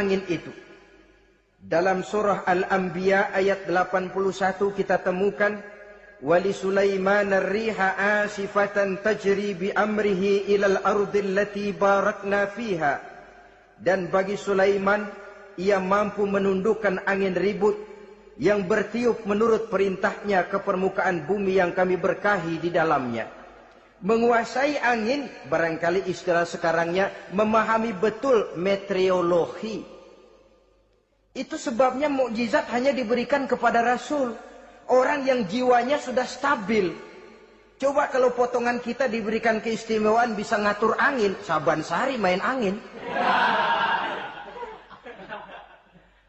angin itu. Dalam surah Al-Anbiya ayat 81 kita temukan wali Sulaiman ar-riha asifatan tajri bi amrihi ilal ardil lati barakna fiha. Dan bagi Sulaiman ia mampu menundukkan angin ribut yang bertiup menurut perintahnya ke permukaan bumi yang kami berkahi di dalamnya. Menguasai angin, barangkali istilah sekarangnya memahami betul meteorologi. Itu sebabnya mukjizat hanya diberikan kepada Rasul, orang yang jiwanya sudah stabil. Coba kalau potongan kita diberikan keistimewaan bisa ngatur angin, Saban Sari main angin.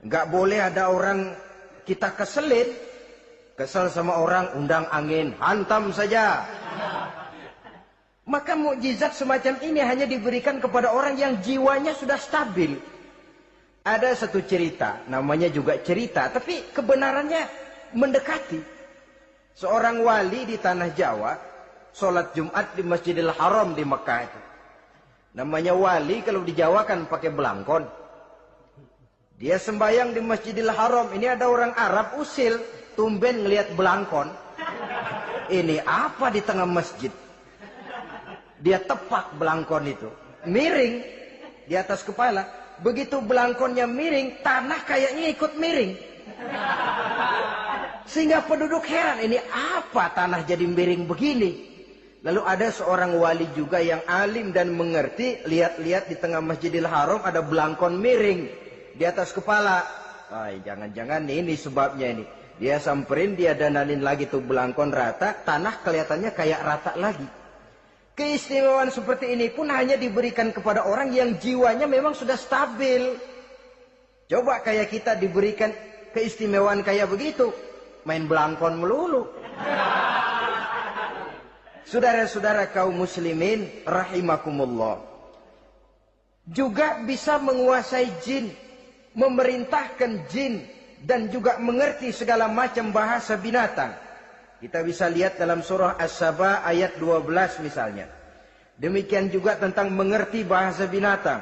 Nggak boleh ada orang kita keselin, kesel sama orang, undang angin, hantam saja. Maka mukjizat semacam ini hanya diberikan kepada orang yang jiwanya sudah stabil. Ada satu cerita, namanya juga cerita, tapi kebenarannya mendekati. Seorang wali di tanah Jawa, sholat Jumat di Masjidil Haram di Mekah itu. Namanya wali kalau di Jawa kan pakai belangkon. Dia sembahyang di Masjidil Haram. Ini ada orang Arab usil, tumben ngelihat belangkon. Ini apa di tengah masjid? Dia tepak belangkon itu, miring di atas kepala. Begitu belangkonnya miring, tanah kayaknya ikut miring. Sehingga penduduk heran, ini apa tanah jadi miring begini? Lalu ada seorang wali juga yang alim dan mengerti, lihat-lihat di tengah Masjidil Haram ada belangkon miring di atas kepala. Jangan-jangan ini sebabnya ini. Dia samperin, dia dananin lagi tuh belangkon rata, tanah kelihatannya kayak rata lagi. Keistimewaan seperti ini pun hanya diberikan kepada orang yang jiwanya memang sudah stabil. Coba kayak kita diberikan keistimewaan kayak begitu, main belangkon melulu. Saudara-saudara kaum muslimin rahimakumullah, juga bisa menguasai jin, memerintahkan jin, dan juga mengerti segala macam bahasa binatang. Kita bisa lihat dalam surah As-Saba ayat 12 misalnya. Demikian juga tentang mengerti bahasa binatang.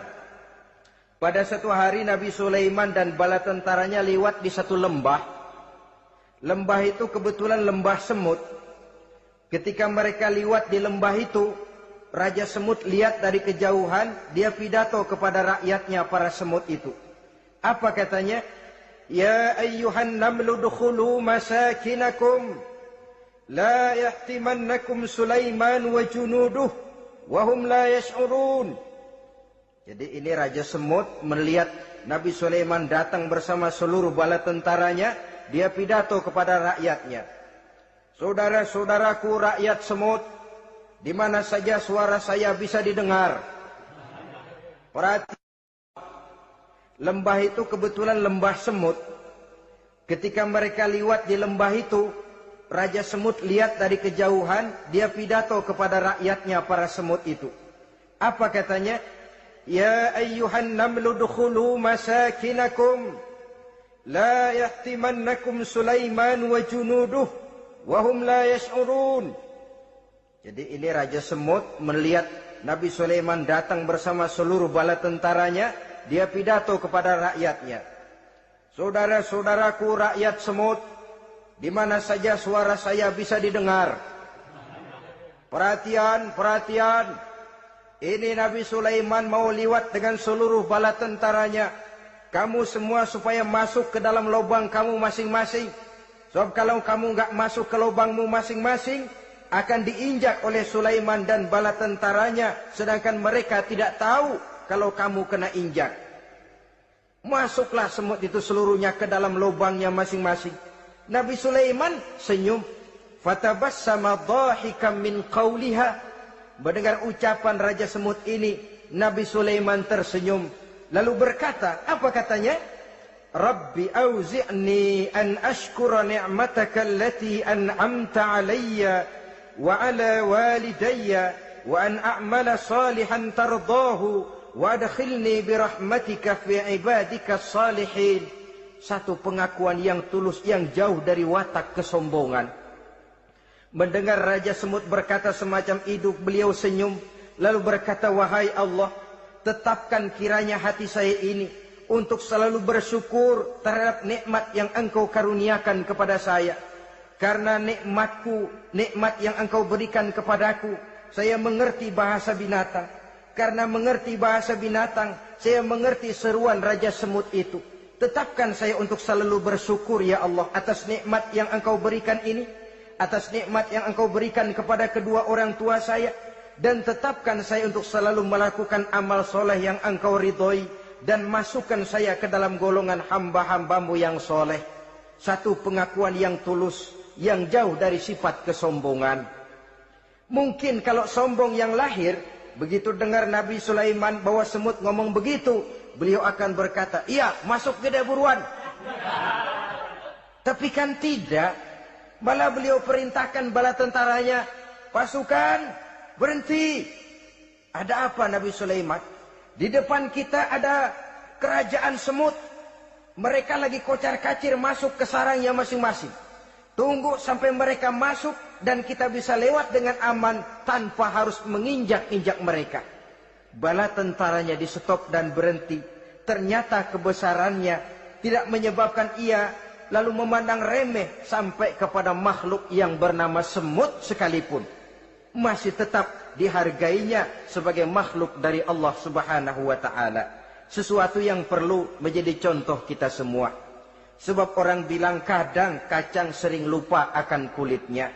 Pada satu hari Nabi Sulaiman dan bala tentaranya lewat di satu lembah. Lembah itu kebetulan lembah semut. Ketika mereka lewat di lembah itu, Raja Semut lihat dari kejauhan, dia pidato kepada rakyatnya para semut itu. Apa katanya? Ya ayyuhan namlu dukhulu masakinakum. La yahtimannakum Sulaiman wa junuduh wahum la yash'urun. Jadi ini Raja Semut melihat Nabi Sulaiman datang bersama seluruh bala tentaranya. Dia pidato kepada rakyatnya. Saudara-saudaraku rakyat semut, di mana saja suara saya bisa didengar. Perhatikan, lembah itu kebetulan lembah semut. Ketika mereka lewat di lembah itu, Raja Semut lihat dari kejauhan, dia pidato kepada rakyatnya para semut itu. Apa katanya? Ya ayyuhan namlu dukhulu masakinakum. La yahtimannakum Sulaiman wa junuduh wahum la yash'urun. Jadi ini Raja Semut melihat Nabi Sulaiman datang bersama seluruh bala tentaranya, dia pidato kepada rakyatnya. Saudara-saudaraku rakyat semut, di mana saja suara saya bisa didengar. Perhatian, perhatian. Ini Nabi Sulaiman mau lewat dengan seluruh bala tentaranya. Kamu semua supaya masuk ke dalam lubang kamu masing-masing. Sebab kalau kamu nggak masuk ke lubangmu masing-masing, akan diinjak oleh Sulaiman dan bala tentaranya. Sedangkan mereka tidak tahu kalau kamu kena injak. Masuklah semut itu seluruhnya ke dalam lubangnya masing-masing. Nabi Sulaiman senyum. Fatabassama dhahikan min qawliha. Mendengar ucapan Raja Semut ini, Nabi Sulaiman tersenyum. Lalu berkata, apa katanya? Rabbi auzi'ni an ashkura ni'mataka allati an'amta alayya wa ala walidayya wa an a'mala salihan tardahu wa adkhilni birahmatika fi ibadika salihin. Satu pengakuan yang tulus, yang jauh dari watak kesombongan. Mendengar Raja Semut berkata semacam itu, beliau senyum. Lalu berkata, wahai Allah, tetapkan kiranya hati saya ini untuk selalu bersyukur terhadap nikmat yang engkau karuniakan kepada saya. Karena nikmatku, nikmat yang engkau berikan kepadaku, saya mengerti bahasa binatang. Karena mengerti bahasa binatang, saya mengerti seruan Raja Semut itu. Tetapkan saya untuk selalu bersyukur ya Allah atas nikmat yang engkau berikan ini, atas nikmat yang engkau berikan kepada kedua orang tua saya, dan tetapkan saya untuk selalu melakukan amal soleh yang engkau ridhoi, dan masukkan saya ke dalam golongan hamba-hambamu yang soleh. Satu pengakuan yang tulus, yang jauh dari sifat kesombongan. Mungkin kalau sombong yang lahir, begitu dengar Nabi Sulaiman bahwa semut ngomong begitu, beliau akan berkata, iya masuk gede buruan. Tapi kan tidak. Malah beliau perintahkan bala tentaranya, pasukan berhenti. Ada apa Nabi Sulaiman? Di depan kita ada kerajaan semut. Mereka lagi kocar-kacir masuk ke sarangnya masing-masing. Tunggu sampai mereka masuk dan kita bisa lewat dengan aman tanpa harus menginjak-injak mereka. Bala tentaranya di stop dan berhenti. Ternyata kebesarannya tidak menyebabkan ia lalu memandang remeh sampai kepada makhluk yang bernama semut sekalipun. Masih tetap dihargainya sebagai makhluk dari Allah Subhanahu wa ta'ala. Sesuatu yang perlu menjadi contoh kita semua. Sebab orang bilang kadang kacang sering lupa akan kulitnya.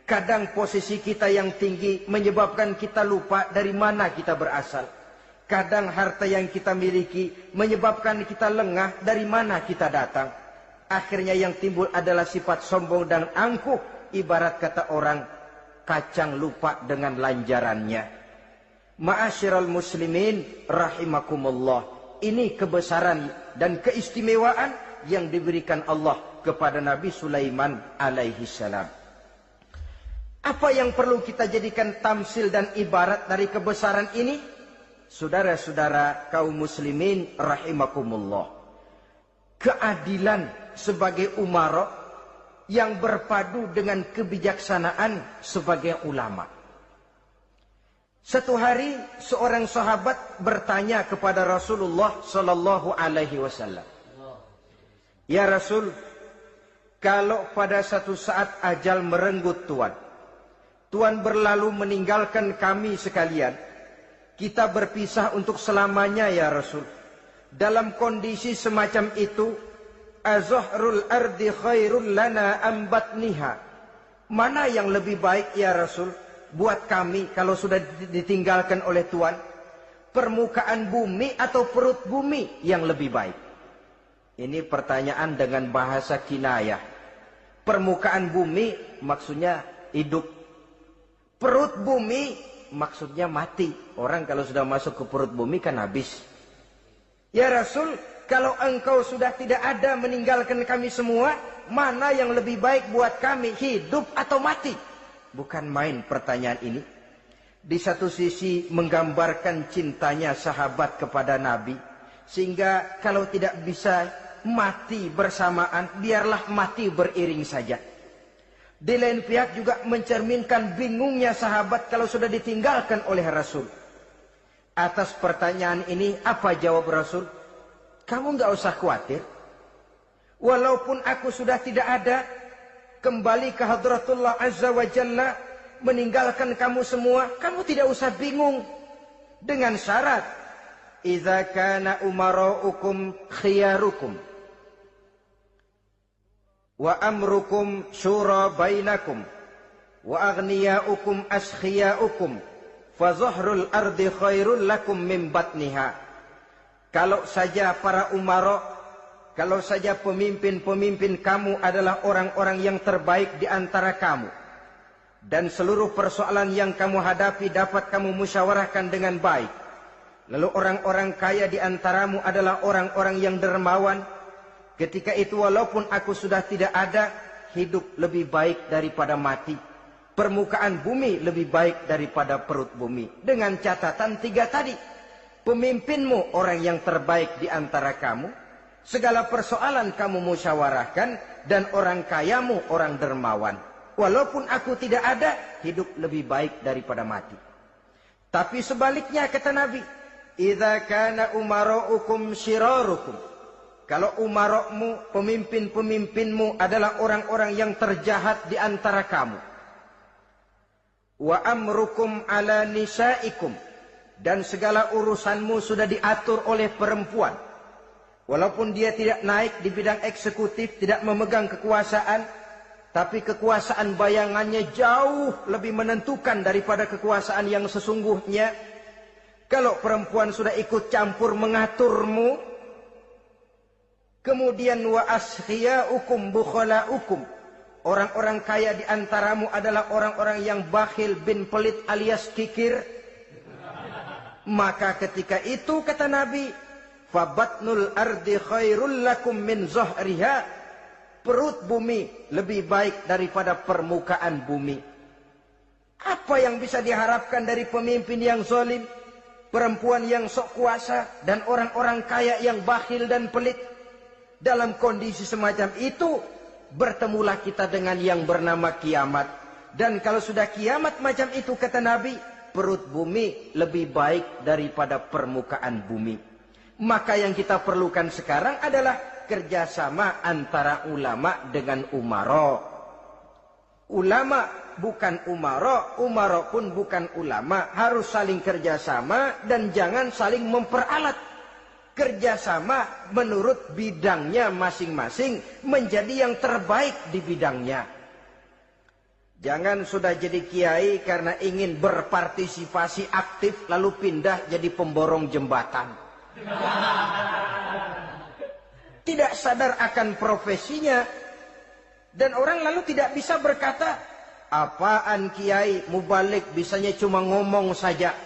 Kadang posisi kita yang tinggi menyebabkan kita lupa dari mana kita berasal. Kadang harta yang kita miliki menyebabkan kita lengah dari mana kita datang. Akhirnya yang timbul adalah sifat sombong dan angkuh. Ibarat kata orang, kacang lupa dengan lanjarannya. Ma'asyiral muslimin rahimakumullah. Ini kebesaran dan keistimewaan yang diberikan Allah kepada Nabi Sulaiman alaihi salam. Apa yang perlu kita jadikan tamsil dan ibarat dari kebesaran ini? Saudara-saudara kaum muslimin rahimakumullah. Keadilan sebagai umara yang berpadu dengan kebijaksanaan sebagai ulama. Satu hari seorang sahabat bertanya kepada Rasulullah sallallahu alaihi wasallam, "Ya Rasul, kalau pada satu saat ajal merenggut Tuan, Tuan berlalu meninggalkan kami sekalian, kita berpisah untuk selamanya ya Rasul. Dalam kondisi semacam itu, azahrul ardi khairul lana am batniha? Mana yang lebih baik ya Rasul buat kami kalau sudah ditinggalkan oleh Tuan? Permukaan bumi atau perut bumi yang lebih baik?" Ini pertanyaan dengan bahasa kinayah. Permukaan bumi maksudnya hidup. Perut bumi maksudnya mati. Orang kalau sudah masuk ke perut bumi kan habis. "Ya Rasul, kalau engkau sudah tidak ada meninggalkan kami semua, mana yang lebih baik buat kami, hidup atau mati?" Bukan main pertanyaan ini. Di satu sisi menggambarkan cintanya sahabat kepada Nabi. Sehingga kalau tidak bisa mati bersamaan, biarlah mati beriring saja. Di lain pihak juga mencerminkan bingungnya sahabat kalau sudah ditinggalkan oleh Rasul. Atas pertanyaan ini, apa jawab Rasul? "Kamu nggak usah khawatir. Walaupun aku sudah tidak ada, kembali ke hadratullah azza wa jalla, meninggalkan kamu semua, kamu tidak usah bingung. Dengan syarat, idza kana umaraukum khiyarukum wa amrukum syura bainakum wa aghniyaukum askhiyaukum fa zahrul ardi khairul lakum min batniha." Kalau saja para umara, kalau saja pemimpin-pemimpin kamu adalah orang-orang yang terbaik di antara kamu, dan seluruh persoalan yang kamu hadapi dapat kamu musyawarahkan dengan baik, lalu orang-orang kaya di antaramu adalah orang-orang yang dermawan, ketika itu walaupun aku sudah tidak ada, hidup lebih baik daripada mati. Permukaan bumi lebih baik daripada perut bumi. Dengan catatan tiga tadi. Pemimpinmu orang yang terbaik di antara kamu, segala persoalan kamu musyawarahkan, dan orang kayamu orang dermawan. Walaupun aku tidak ada, hidup lebih baik daripada mati. Tapi sebaliknya kata Nabi, idza kana umara'ukum syirarukum. Kalau umara'mu, pemimpin-pemimpinmu adalah orang-orang yang terjahat di antara kamu. Wa amrukum ala nisaikum, dan segala urusanmu sudah diatur oleh perempuan. Walaupun dia tidak naik di bidang eksekutif, tidak memegang kekuasaan, tapi kekuasaan bayangannya jauh lebih menentukan daripada kekuasaan yang sesungguhnya. Kalau perempuan sudah ikut campur mengaturmu, kemudian wa askhiyaukum bukhalaukum, orang-orang kaya di antaramu adalah orang-orang yang bakhil bin pelit alias kikir. Maka ketika itu kata Nabi, fabatnul ardi khairul lakum min zahriha, perut bumi lebih baik daripada permukaan bumi. Apa yang bisa diharapkan dari pemimpin yang zalim, perempuan yang sok kuasa, dan orang-orang kaya yang bakhil dan pelit? Dalam kondisi semacam itu, bertemulah kita dengan yang bernama kiamat. Dan kalau sudah kiamat macam itu kata Nabi, perut bumi lebih baik daripada permukaan bumi. Maka yang kita perlukan sekarang adalah kerjasama antara ulama dengan umara. Ulama bukan umara, umara pun bukan ulama. Harus saling kerjasama dan jangan saling memperalat. Kerjasama menurut bidangnya masing-masing, menjadi yang terbaik di bidangnya. Jangan sudah jadi kiai karena ingin berpartisipasi aktif lalu pindah jadi pemborong jembatan. Tidak sadar akan profesinya. Dan orang lalu tidak bisa berkata, apaan kiai mubalik bisanya cuma ngomong saja.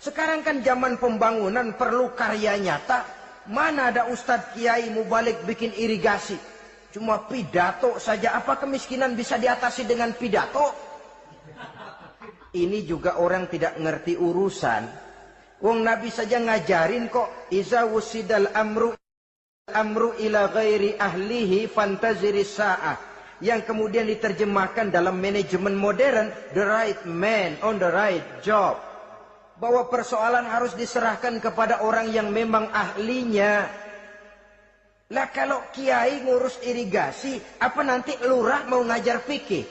Sekarang kan zaman pembangunan perlu karya nyata. Mana ada ustadz kiai mubalik bikin irigasi? Cuma pidato saja. Apa kemiskinan bisa diatasi dengan pidato? Ini juga orang tidak ngerti urusan. Wong Nabi saja ngajarin kok. Iza wusidal amru ila ghairi ahlihi fantaziris sa'ah. Yang kemudian diterjemahkan dalam manajemen modern, the right man on the right job. Bahwa persoalan harus diserahkan kepada orang yang memang ahlinya. Lah kalau kiai ngurus irigasi, apa nanti lurah mau ngajar fikih?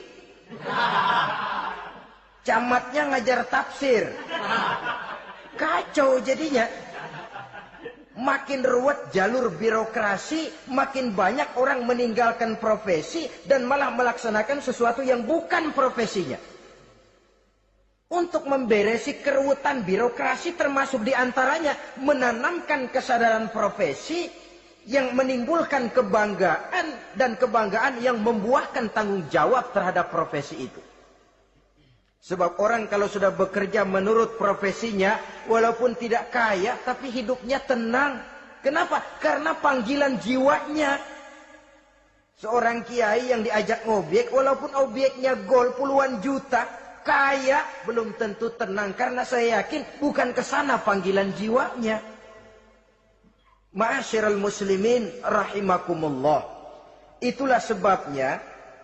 Camatnya ngajar tafsir. Kacau jadinya. Makin ruwet jalur birokrasi, makin banyak orang meninggalkan profesi dan malah melaksanakan sesuatu yang bukan profesinya. Untuk memberesi keruwetan birokrasi termasuk diantaranya menanamkan kesadaran profesi yang menimbulkan kebanggaan dan kebanggaan yang membuahkan tanggung jawab terhadap profesi itu. Sebab orang kalau sudah bekerja menurut profesinya, walaupun tidak kaya tapi hidupnya tenang. Kenapa? Karena panggilan jiwanya. Seorang kiai yang diajak ngobek, walaupun objeknya gol puluhan juta, kaya belum tentu tenang, karena saya yakin bukan ke sana panggilan jiwanya. Ma'asyiral muslimin rahimakumullah. Itulah sebabnya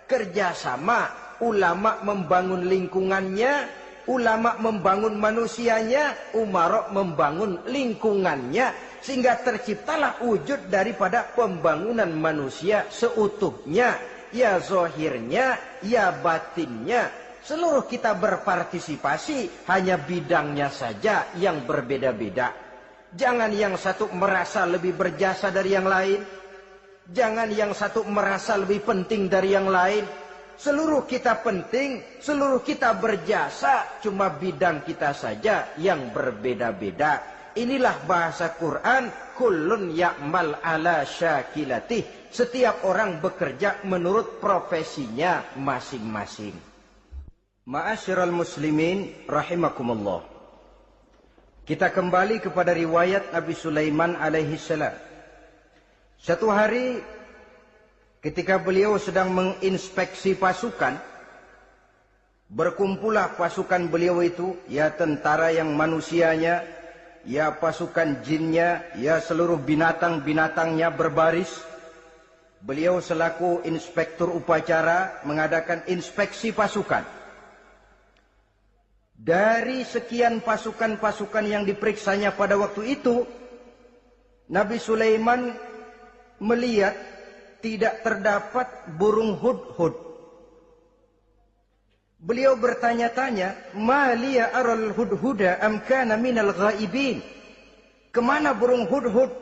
kerjasama, ulama membangun lingkungannya, ulama membangun manusianya, umara membangun lingkungannya, sehingga terciptalah wujud daripada pembangunan manusia seutuhnya, ya zahirnya, ya batinnya. Seluruh kita berpartisipasi, hanya bidangnya saja yang berbeda-beda. Jangan yang satu merasa lebih berjasa dari yang lain. Jangan yang satu merasa lebih penting dari yang lain. Seluruh kita penting, seluruh kita berjasa, cuma bidang kita saja yang berbeda-beda. Inilah bahasa Quran, kullun ya'mal ala syakilatih. Setiap orang bekerja menurut profesinya masing-masing. Ma'asyiral muslimin rahimakumullah. Kita kembali kepada riwayat Nabi Sulaiman alaihi salam. Satu hari ketika beliau sedang menginspeksi pasukan, berkumpullah pasukan beliau itu, ya tentara yang manusianya, ya pasukan jinnya, ya seluruh binatang-binatangnya berbaris. Beliau selaku inspektur upacara mengadakan inspeksi pasukan. Dari sekian pasukan-pasukan yang diperiksanya pada waktu itu, Nabi Sulaiman melihat tidak terdapat burung hudhud. Beliau bertanya-tanya, "Ma liya aral hudhuda am kana minal ghaibin?" Kemana burung hudhud?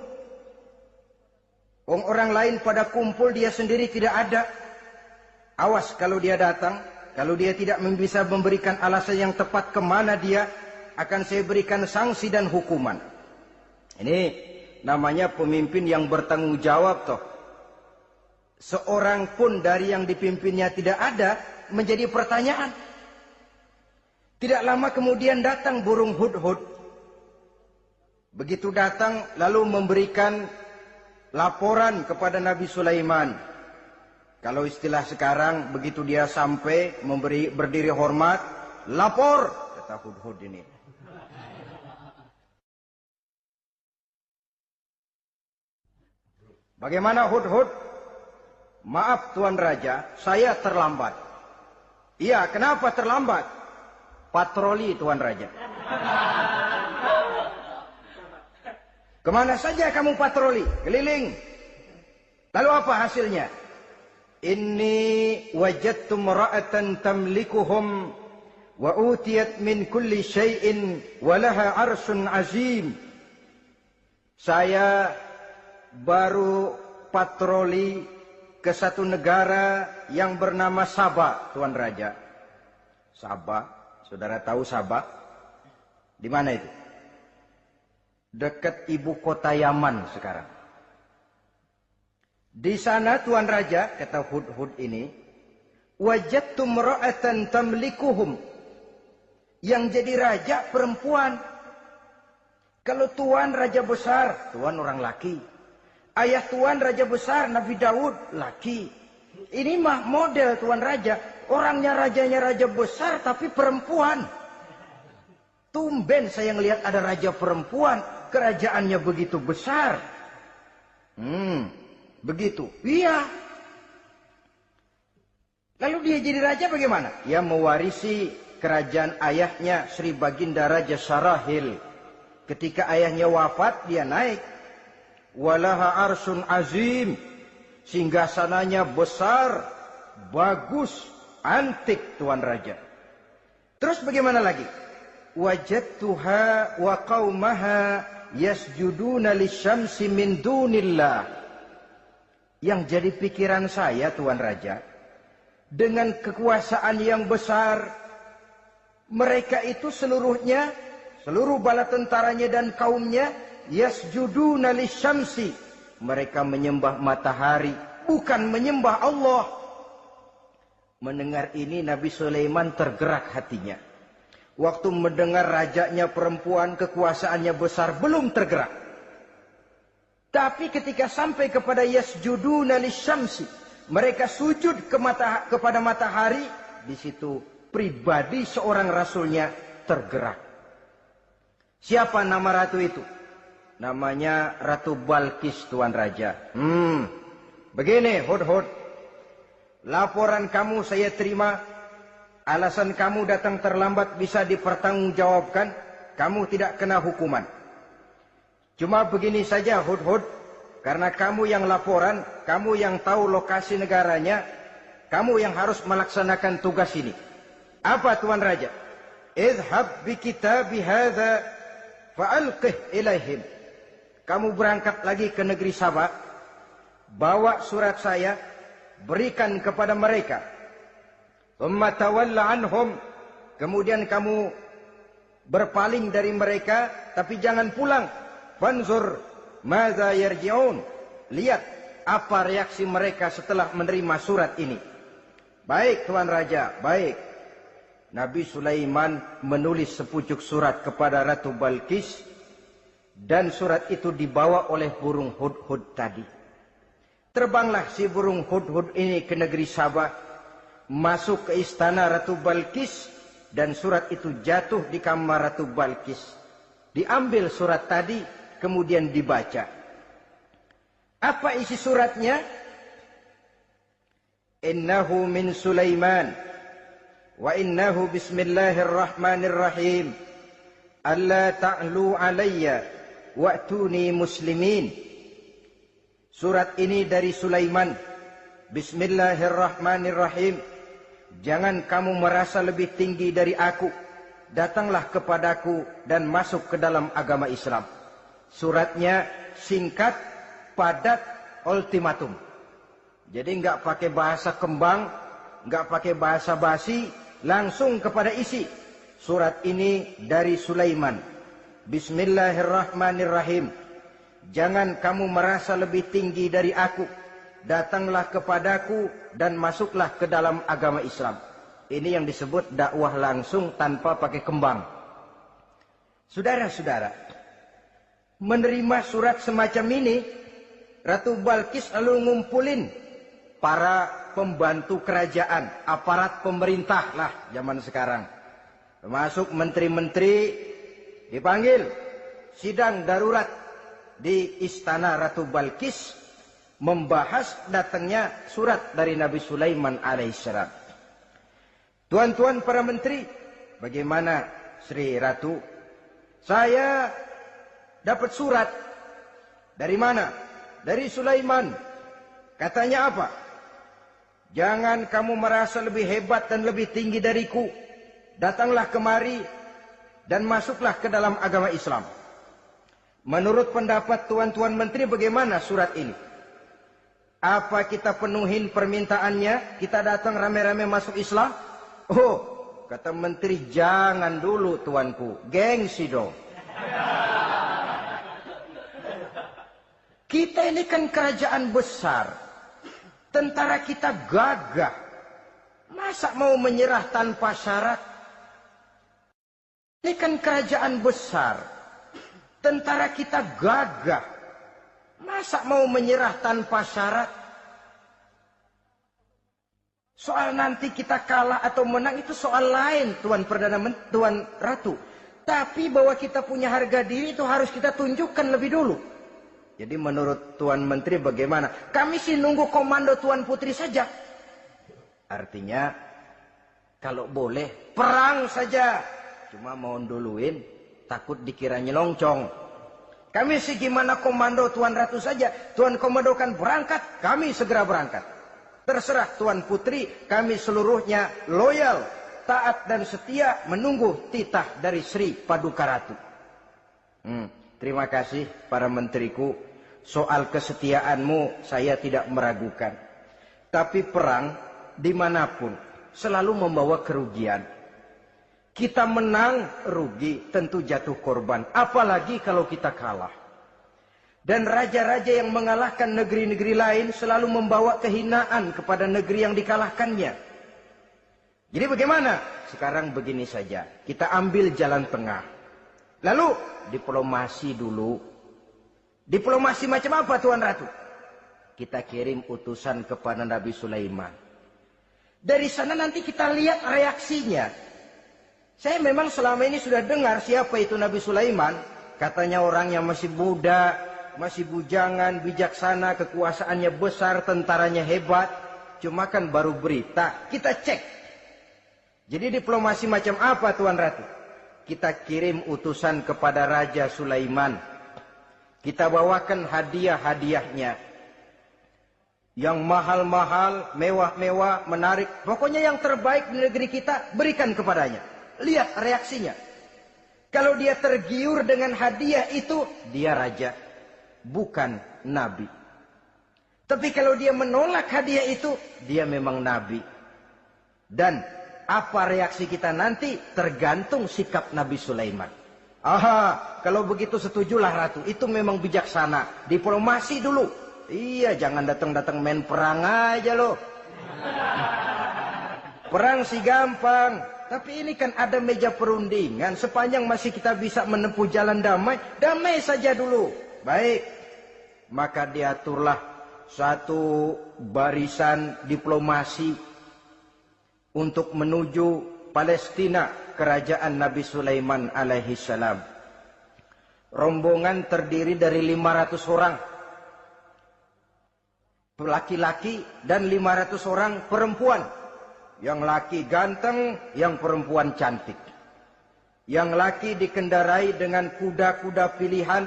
Orang lain pada kumpul, dia sendiri tidak ada. Awas kalau dia datang, kalau dia tidak bisa memberikan alasan yang tepat kemana dia, akan saya berikan sanksi dan hukuman. Ini namanya pemimpin yang bertanggung jawab toh. Seorang pun dari yang dipimpinnya tidak ada, menjadi pertanyaan. Tidak lama kemudian datang burung hudhud. Begitu datang lalu memberikan laporan kepada Nabi Sulaiman. Kalau istilah sekarang, begitu dia sampai berdiri hormat, lapor, kata hudhud ini. Bagaimana hudhud? Maaf Tuan Raja, saya terlambat. Iya, kenapa terlambat? Patroli Tuan Raja. Kemana saja kamu patroli? Keliling. Lalu apa hasilnya? Inni wajadtu imra'atan tamlikuhum wa utiyat min kulli syai'in wa laha 'arsyun 'azim. Saya baru patroli ke satu negara yang bernama Sabah, Tuan Raja. Sabah, saudara tahu Sabah? Di mana itu? Dekat ibu kota Yaman sekarang. Di sana Tuan Raja, kata hudhud ini, wajadtu imra'atan tamlikuhum. Yang jadi raja perempuan. Kalau Tuan raja besar, Tuan orang laki. Ayah Tuan raja besar, Nabi Daud, laki. Ini mah model Tuan Raja. Orangnya rajanya raja besar tapi perempuan. Tumben saya ngelihat ada raja perempuan. Kerajaannya begitu besar. Begitu. Iya. Lalu dia jadi raja bagaimana? Dia mewarisi kerajaan ayahnya Sri Baginda Raja Sarahil. Ketika ayahnya wafat, dia naik. Walaha arsun azim. Singgasananya besar, bagus, antik Tuan Raja. Terus bagaimana lagi? Wajadtuha wa qaumaha yasjuduna lisyamsi min dunillah. Yang jadi pikiran saya Tuan Raja, dengan kekuasaan yang besar, mereka itu seluruhnya, seluruh bala tentaranya dan kaumnya, yasjuduna lisyamsi. Mereka menyembah matahari, bukan menyembah Allah. Mendengar ini Nabi Sulaiman tergerak hatinya. Waktu mendengar rajanya perempuan, kekuasaannya besar, belum tergerak. Tapi ketika sampai kepada yasjuduna lisyamsi, mereka sujud kepada matahari, di situ pribadi seorang rasulnya tergerak. Siapa nama ratu itu? Namanya Ratu Balkis Tuan Raja. Begini hudhud, laporan kamu saya terima. Alasan kamu datang terlambat bisa dipertanggungjawabkan. Kamu tidak kena hukuman. Cuma begini saja hudhud, karena kamu yang laporan, kamu yang tahu lokasi negaranya, kamu yang harus melaksanakan tugas ini. Apa Tuan Raja? Idhab bi kitabi hadza fa'alqih ilaihim. Kamu berangkat lagi ke negeri Sabah, bawa surat saya, berikan kepada mereka. Thumma tawalla anhum. Kemudian kamu berpaling dari mereka, tapi jangan pulang. Fanzur madza yarji'un. Lihat apa reaksi mereka setelah menerima surat ini. Baik Tuan Raja, baik. Nabi Sulaiman menulis sepucuk surat kepada Ratu Balkis. Dan surat itu dibawa oleh burung hudhud tadi. Terbanglah si burung hudhud ini ke negeri Sabah. Masuk ke istana Ratu Balkis. Dan surat itu jatuh di kamar Ratu Balkis. Diambil surat tadi, kemudian dibaca. Apa isi suratnya? Innahu min Sulaiman. Wa innahu bismillahirrahmanirrahim. Alla ta'lu alayya wa'tuni muslimin. Surat ini dari Sulaiman. Bismillahirrahmanirrahim. Jangan kamu merasa lebih tinggi dari aku. Datanglah kepadaku dan masuk ke dalam agama Islam. Suratnya singkat, padat, ultimatum. Jadi enggak pakai bahasa kembang, enggak pakai bahasa basi, langsung kepada isi. Surat ini dari Sulaiman. Bismillahirrahmanirrahim. Jangan kamu merasa lebih tinggi dari aku. Datanglah kepadaku dan masuklah ke dalam agama Islam. Ini yang disebut dakwah langsung tanpa pakai kembang. Saudara-saudara, menerima surat semacam ini, Ratu Balkis lalu ngumpulin para pembantu kerajaan, aparat pemerintah lah zaman sekarang. Termasuk menteri-menteri dipanggil sidang darurat di istana Ratu Balkis membahas datangnya surat dari Nabi Sulaiman alaihissalam. Tuan-tuan para menteri, bagaimana Sri Ratu? Saya dapat surat. Dari mana? Dari Sulaiman. Katanya apa? Jangan kamu merasa lebih hebat dan lebih tinggi dariku. Datanglah kemari dan masuklah ke dalam agama Islam. Menurut pendapat tuan-tuan menteri, bagaimana surat ini? Apa kita penuhin permintaannya? Kita datang rame-rame masuk Islam? Oh, kata menteri, jangan dulu tuanku. Gengsi dong. Kita ini kan kerajaan besar. Tentara kita gagah. Masa mau menyerah tanpa syarat? Ini kan kerajaan besar. Tentara kita gagah. Masa mau menyerah tanpa syarat? Soal nanti kita kalah atau menang itu soal lain, Tuan Perdana Menteri, Tuan Ratu. Tapi bahwa kita punya harga diri itu harus kita tunjukkan lebih dulu. Jadi menurut Tuan Menteri bagaimana? Kami sih nunggu komando Tuan Putri saja. Artinya kalau boleh perang saja. Cuma mau duluin, takut dikira nyelongcong. Kami sih gimana komando Tuan Ratu saja. Tuan komandokan berangkat, kami segera berangkat. Terserah Tuan Putri, kami seluruhnya loyal, taat dan setia menunggu titah dari Sri Paduka Ratu. Terima kasih para menteriku. Soal kesetiaanmu saya tidak meragukan. Tapi perang dimanapun selalu membawa kerugian. Kita menang, rugi, tentu jatuh korban. Apalagi kalau kita kalah. Dan raja-raja yang mengalahkan negeri-negeri lain selalu membawa kehinaan kepada negeri yang dikalahkannya. Jadi bagaimana? Sekarang begini saja. Kita ambil jalan tengah. Lalu, diplomasi dulu. Diplomasi macam apa Tuan Ratu? Kita kirim utusan kepada Nabi Sulaiman. Dari sana nanti kita lihat reaksinya. Saya memang selama ini sudah dengar siapa itu Nabi Sulaiman. Katanya orang yang masih muda, masih bujangan, bijaksana, kekuasaannya besar, tentaranya hebat. Cuma kan baru berita, kita cek. Jadi diplomasi macam apa Tuan Ratu? Kita kirim utusan kepada Raja Sulaiman. Kita bawakan hadiah-hadiahnya. Yang mahal-mahal, mewah-mewah, menarik. Pokoknya yang terbaik di negeri kita, berikan kepadanya. Lihat reaksinya. Kalau dia tergiur dengan hadiah itu, dia raja, bukan nabi. Tapi kalau dia menolak hadiah itu, dia memang nabi. Dan apa reaksi kita nanti tergantung sikap Nabi Sulaiman. Aha, kalau begitu setujulah Ratu. Itu memang bijaksana. Diplomasi dulu. Iya, jangan datang-datang main perang aja loh. Perang sih gampang. Tapi ini kan ada meja perundingan. Sepanjang masih kita bisa menempuh jalan damai, damai saja dulu. Baik. Maka diaturlah satu barisan diplomasi untuk menuju Palestina, kerajaan Nabi Sulaiman alaihi salam. Rombongan terdiri dari 500 orang. Laki-laki dan 500 orang perempuan. Yang laki ganteng, yang perempuan cantik. Yang laki dikendarai dengan kuda-kuda pilihan,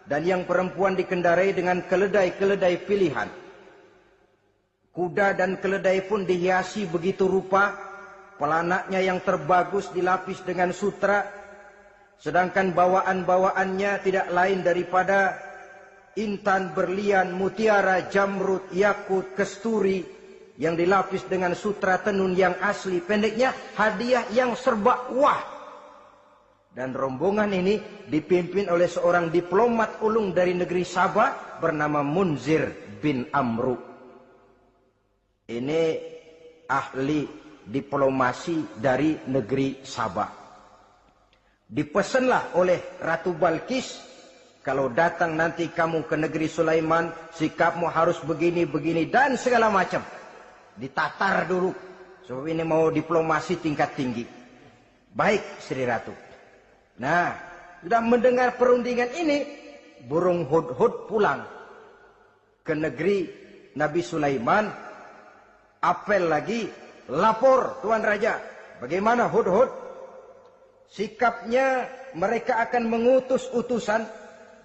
dan yang perempuan dikendarai dengan keledai-keledai pilihan. Kuda dan keledai pun dihiasi begitu rupa, pelanaknya yang terbagus dilapis dengan sutra, sedangkan bawaan-bawaannya tidak lain daripada intan, berlian, mutiara, jamrud, yakut, kesturi yang dilapis dengan sutra tenun yang asli. Pendeknya hadiah yang serba wah. Dan rombongan ini dipimpin oleh seorang diplomat ulung dari negeri Sabah bernama Munzir bin Amru. Ini ahli diplomasi dari negeri Sabah. Dipesanlah oleh Ratu Balkis, kalau datang nanti kamu ke negeri Sulaiman, sikapmu harus begini, begini, dan segala macam. Ditatar dulu. Sebab ini mau diplomasi tingkat tinggi. Baik, Sri Ratu. Nah, sudah mendengar perundingan ini, burung hudhud pulang ke negeri Nabi Sulaiman. Apel lagi, lapor Tuan Raja. Bagaimana hudhud? Sikapnya mereka akan mengutus utusan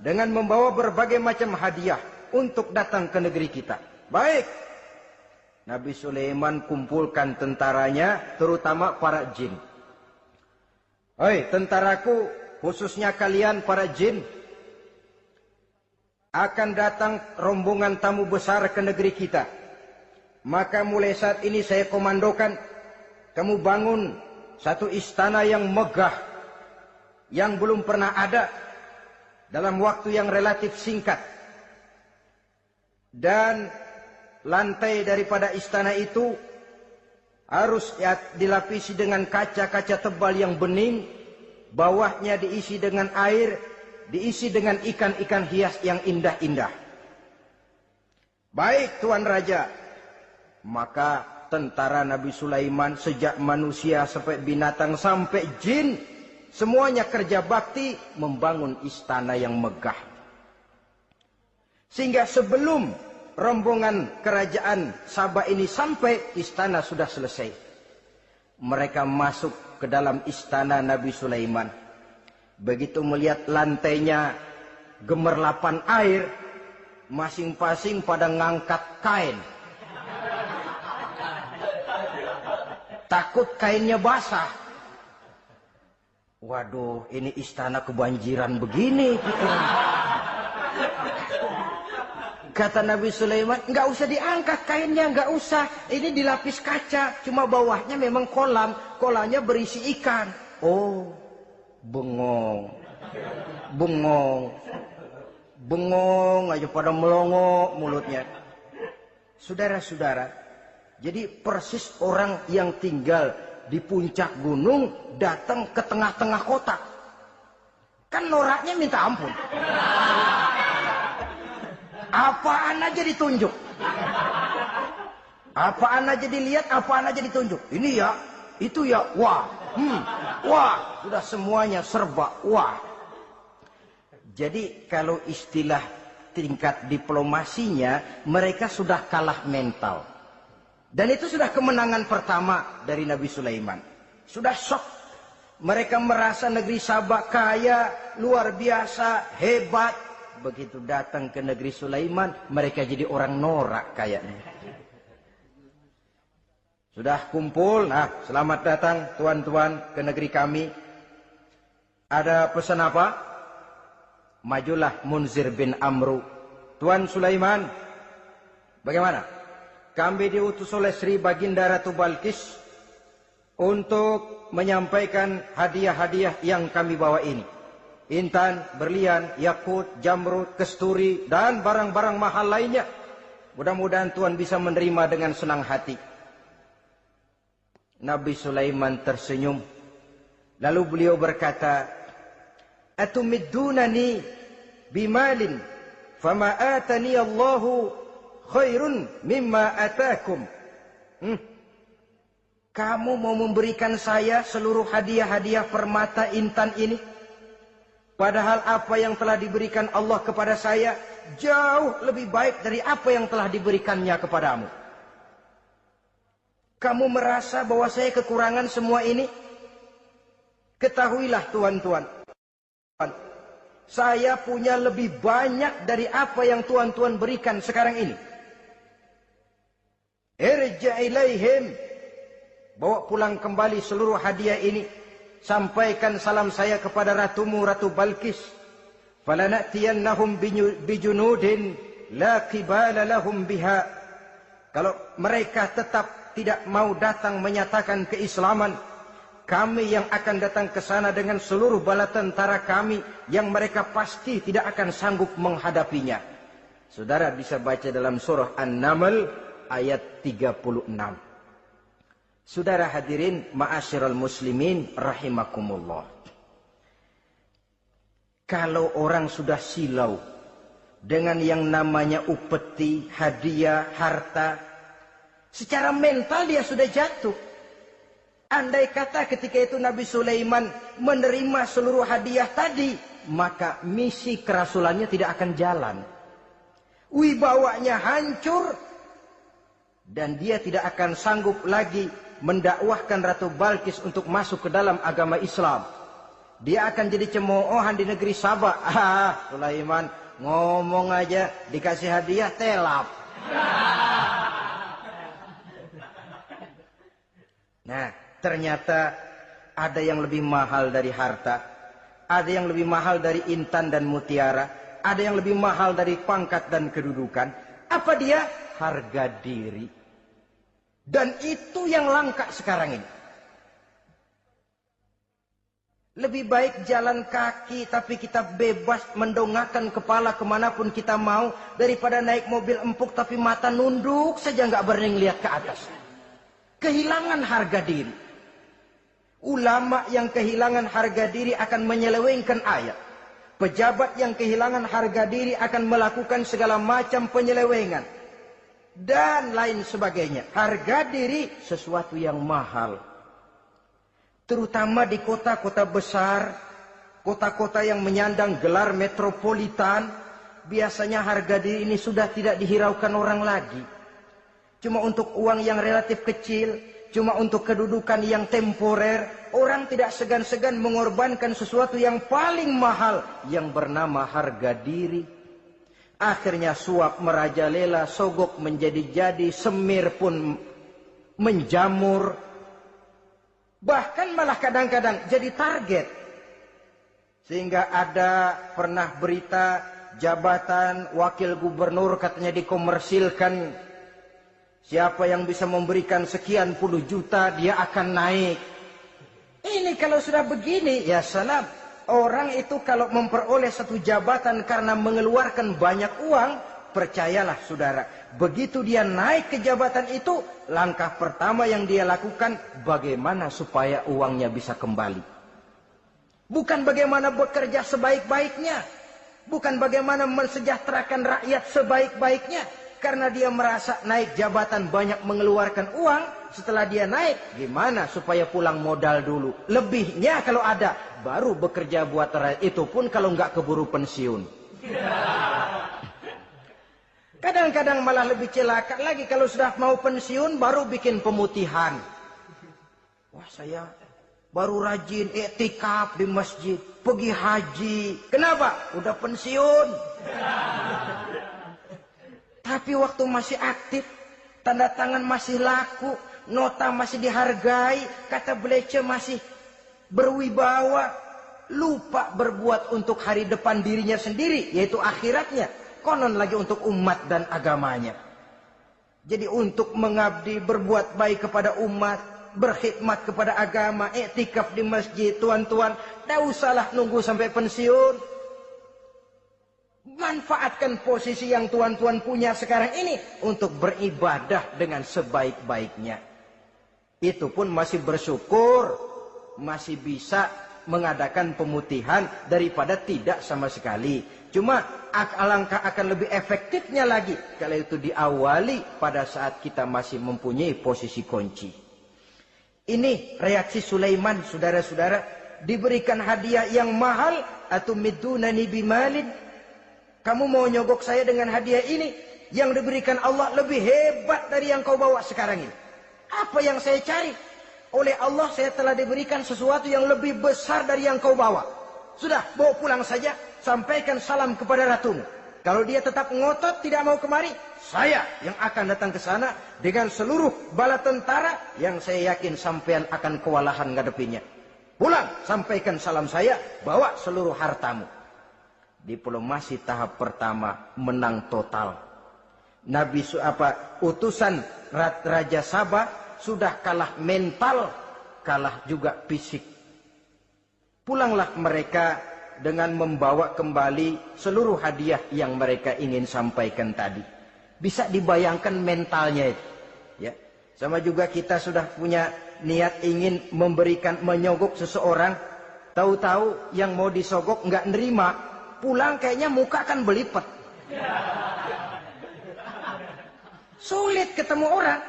dengan membawa berbagai macam hadiah untuk datang ke negeri kita. Baik. Nabi Sulaiman kumpulkan tentaranya, terutama para jin. Hei tentaraku, khususnya kalian para jin, akan datang rombongan tamu besar ke negeri kita. Maka mulai saat ini saya komandokan, kamu bangun satu istana yang megah, yang belum pernah ada, dalam waktu yang relatif singkat. Dan lantai daripada istana itu harus dilapisi dengan kaca-kaca tebal yang bening, bawahnya diisi dengan air, diisi dengan ikan-ikan hias yang indah-indah. Baik Tuan Raja. Maka tentara Nabi Sulaiman, sejak manusia sampai binatang sampai jin, semuanya kerja bakti membangun istana yang megah. Sehingga sebelum rombongan kerajaan Sabah ini sampai, istana sudah selesai. Mereka masuk ke dalam istana Nabi Sulaiman. Begitu melihat lantainya gemerlapan air, masing-masing pada ngangkat kain. Takut kainnya basah. Waduh, ini istana kebanjiran begini. Kata Nabi Sulaiman, nggak usah diangkat kainnya, nggak usah. Ini dilapis kaca, cuma bawahnya memang kolam. Kolamnya berisi ikan. Oh, bengong. Bengong. Bengong aja pada melongo mulutnya. Saudara-saudara, jadi persis orang yang tinggal di puncak gunung datang ke tengah-tengah kota. Kan noraknya minta ampun. Apaan aja ditunjuk. Apaan aja dilihat, apaan aja ditunjuk. Ini ya, itu ya, wah. Wah, sudah semuanya serba wah. Jadi kalau istilah tingkat diplomasinya, mereka sudah kalah mental. Dan itu sudah kemenangan pertama dari Nabi Sulaiman. Sudah shock. Mereka merasa negeri Sabah kaya, luar biasa, hebat. Begitu datang ke negeri Sulaiman, mereka jadi orang norak kayaknya. Sudah kumpul, nah selamat datang tuan-tuan ke negeri kami. Ada pesan apa? Majulah Munzir bin Amru. Tuan Sulaiman, bagaimana? Kami diutus oleh Sri Baginda Ratu Balkis untuk menyampaikan hadiah-hadiah yang kami bawa ini. Intan, berlian, yakut, jamrud, kesturi, dan barang-barang mahal lainnya. Mudah-mudahan Tuhan bisa menerima dengan senang hati. Nabi Sulaiman tersenyum. Lalu beliau berkata, Atumiddunani bimalin, fama atani Allahu khairun mimma atakum. Kamu mau memberikan saya seluruh hadiah-hadiah permata intan ini? Padahal apa yang telah diberikan Allah kepada saya jauh lebih baik dari apa yang telah diberikannya kepadamu. Kamu merasa bahwa saya kekurangan semua ini? Ketahuilah tuan-tuan, saya punya lebih banyak dari apa yang tuan-tuan berikan sekarang ini. Irja' ilaihim, bawa pulang kembali seluruh hadiah ini. Sampaikan salam saya kepada ratumu, Ratu Balkis. Falanatiyannahum bijunudin la qibala lahum biha. Kalau mereka tetap tidak mau datang menyatakan keislaman, kami yang akan datang ke sana dengan seluruh bala tentara kami yang mereka pasti tidak akan sanggup menghadapinya. Saudara bisa baca dalam surah An-Naml ayat 36. Saudara hadirin ma'asyiral muslimin rahimakumullah. Kalau orang sudah silau dengan yang namanya upeti, hadiah, harta, secara mental dia sudah jatuh. Andai kata ketika itu Nabi Sulaiman menerima seluruh hadiah tadi, maka misi kerasulannya tidak akan jalan. Wibawanya hancur, dan dia tidak akan sanggup lagi mendakwahkan Ratu Balkis untuk masuk ke dalam agama Islam. Dia akan jadi cemoohan di negeri Sabah. Sulaiman ngomong aja dikasih hadiah telap. Nah, ternyata ada yang lebih mahal dari harta, ada yang lebih mahal dari intan dan mutiara, ada yang lebih mahal dari pangkat dan kedudukan. Apa dia? Harga diri. Dan itu yang langka sekarang ini. Lebih baik jalan kaki tapi kita bebas mendongakkan kepala kemanapun kita mau, daripada naik mobil empuk tapi mata nunduk saja nggak berani lihat ke atas. Kehilangan harga diri. Ulama yang kehilangan harga diri akan menyelewengkan ayat. Pejabat yang kehilangan harga diri akan melakukan segala macam penyelewengan. Dan lain sebagainya. Harga diri sesuatu yang mahal. Terutama di kota-kota besar, kota-kota yang menyandang gelar metropolitan, biasanya harga diri ini sudah tidak dihiraukan orang lagi. Cuma untuk uang yang relatif kecil, cuma untuk kedudukan yang temporer, orang tidak segan-segan mengorbankan sesuatu yang paling mahal yang bernama harga diri. Akhirnya suap merajalela, sogok menjadi-jadi, semir pun menjamur. Bahkan malah kadang-kadang jadi target. Sehingga ada pernah berita jabatan wakil gubernur katanya dikomersilkan. Siapa yang bisa memberikan sekian puluh juta dia akan naik. Ini kalau sudah begini, ya salam. Orang itu kalau memperoleh satu jabatan karena mengeluarkan banyak uang, percayalah saudara, begitu dia naik ke jabatan itu, langkah pertama yang dia lakukan, bagaimana supaya uangnya bisa kembali. Bukan bagaimana bekerja sebaik-baiknya, bukan bagaimana mensejahterakan rakyat sebaik-baiknya. Karena dia merasa naik jabatan banyak mengeluarkan uang, setelah dia naik, gimana supaya pulang modal dulu. Lebihnya kalau ada, baru bekerja buat rakyat, itu pun kalau nggak keburu pensiun. Kadang-kadang malah lebih celaka lagi, kalau sudah mau pensiun baru bikin pemutihan. Wah, saya baru rajin iktikaf di masjid, pergi haji. Kenapa? Udah pensiun. Tapi waktu masih aktif, tanda tangan masih laku, nota masih dihargai, kata belece masih berwibawa, lupa berbuat untuk hari depan dirinya sendiri, yaitu akhiratnya. Konon lagi untuk umat dan agamanya. Jadi untuk mengabdi, berbuat baik kepada umat, berkhidmat kepada agama, iktikaf di masjid, tuan-tuan, tak usahlah nunggu sampai pensiun. Manfaatkan posisi yang tuan-tuan punya sekarang ini untuk beribadah dengan sebaik-baiknya. Itu pun masih bersyukur, masih bisa mengadakan pemutihan daripada tidak sama sekali. Cuma alangkah akan lebih efektifnya lagi kalau itu diawali pada saat kita masih mempunyai posisi kunci. Ini reaksi Sulaiman, saudara-saudara. Diberikan hadiah yang mahal, atau midunani bimalin. Kamu mau nyogok saya dengan hadiah ini, yang diberikan Allah lebih hebat dari yang kau bawa sekarang ini. Apa yang saya cari? Oleh Allah saya telah diberikan sesuatu yang lebih besar dari yang kau bawa. Sudah, bawa pulang saja. Sampaikan salam kepada ratumu. Kalau dia tetap ngotot tidak mau kemari, saya yang akan datang ke sana dengan seluruh bala tentara yang saya yakin sampean akan kewalahan ngadepinya. Pulang, sampaikan salam saya, bawa seluruh hartamu. Diplomasi tahap pertama menang total. Utusan Raja Sabah sudah kalah mental, kalah juga fisik. Pulanglah mereka dengan membawa kembali seluruh hadiah yang mereka ingin sampaikan tadi. Bisa dibayangkan mentalnya itu. Ya. Sama juga kita sudah punya niat ingin menyogok seseorang. Tahu-tahu yang mau disogok nggak nerima. Pulang kayaknya muka kan belipet. Sulit ketemu orang.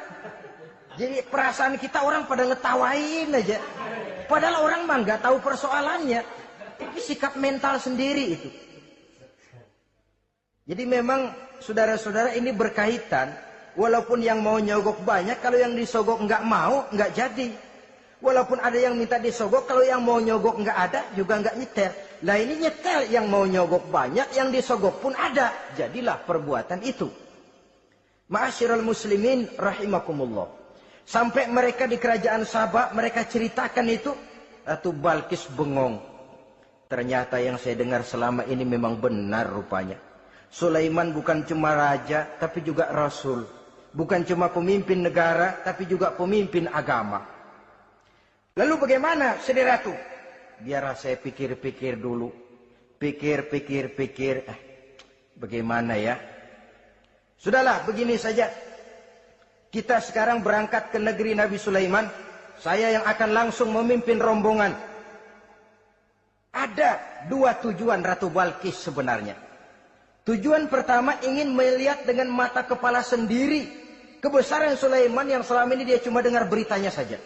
Jadi perasaan kita orang pada ngetawain aja. Padahal orang mah nggak tahu persoalannya. Tapi sikap mental sendiri itu. Jadi memang saudara-saudara ini berkaitan. Walaupun yang mau nyogok banyak, kalau yang disogok nggak mau, nggak jadi. Walaupun ada yang minta disogok, kalau yang mau nyogok nggak ada, juga nggak nyetel. Lah ini nyetel, yang mau nyogok banyak, yang disogok pun ada. Jadilah perbuatan itu. Ma'asyiral muslimin rahimakumullah. Sampai mereka di kerajaan Sabah, mereka ceritakan itu, Ratu Balkis bengong. Ternyata yang saya dengar selama ini memang benar rupanya. Sulaiman bukan cuma raja, tapi juga rasul. Bukan cuma pemimpin negara, tapi juga pemimpin agama. Lalu bagaimana, Sri Ratu? Biar saya pikir-pikir dulu. Pikir. Bagaimana ya? Sudahlah, begini saja. Kita sekarang berangkat ke negeri Nabi Sulaiman. Saya yang akan langsung memimpin rombongan. Ada dua tujuan Ratu Balkis sebenarnya. Tujuan pertama ingin melihat dengan mata kepala sendiri kebesaran Sulaiman yang selama ini dia cuma dengar beritanya saja.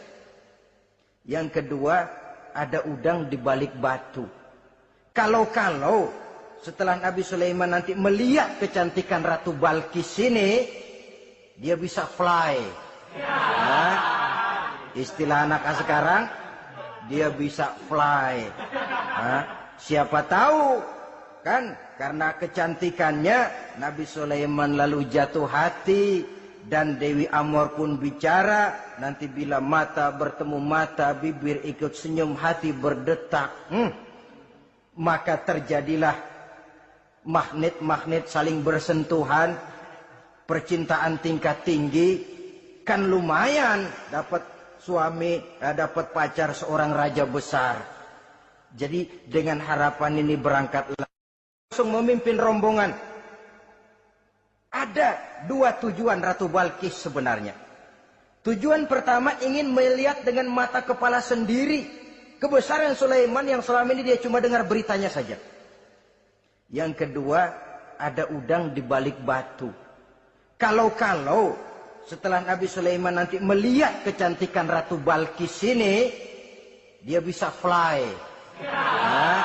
Yang kedua, ada udang di balik batu. Kalau setelah Nabi Sulaiman nanti melihat kecantikan Ratu Balkis ini, dia bisa fly. Nah, istilah anak sekarang, dia bisa fly. Nah, siapa tahu kan karena kecantikannya Nabi Sulaiman lalu jatuh hati dan Dewi Amor pun bicara. Nanti bila mata bertemu mata, bibir ikut senyum, hati berdetak. Maka terjadilah magnet-magnet saling bersentuhan, percintaan tingkat tinggi. Kan lumayan dapat suami, dapat pacar seorang raja besar. Jadi dengan harapan ini berangkatlah langsung memimpin rombongan. Ada dua tujuan Ratu Balkis sebenarnya. Tujuan pertama ingin melihat dengan mata kepala sendiri kebesaran Sulaiman yang selama ini dia cuma dengar beritanya saja. Yang kedua, ada udang di balik batu. Kalau setelah Nabi Sulaiman nanti melihat kecantikan Ratu Balkis ini, dia bisa fly. Nah,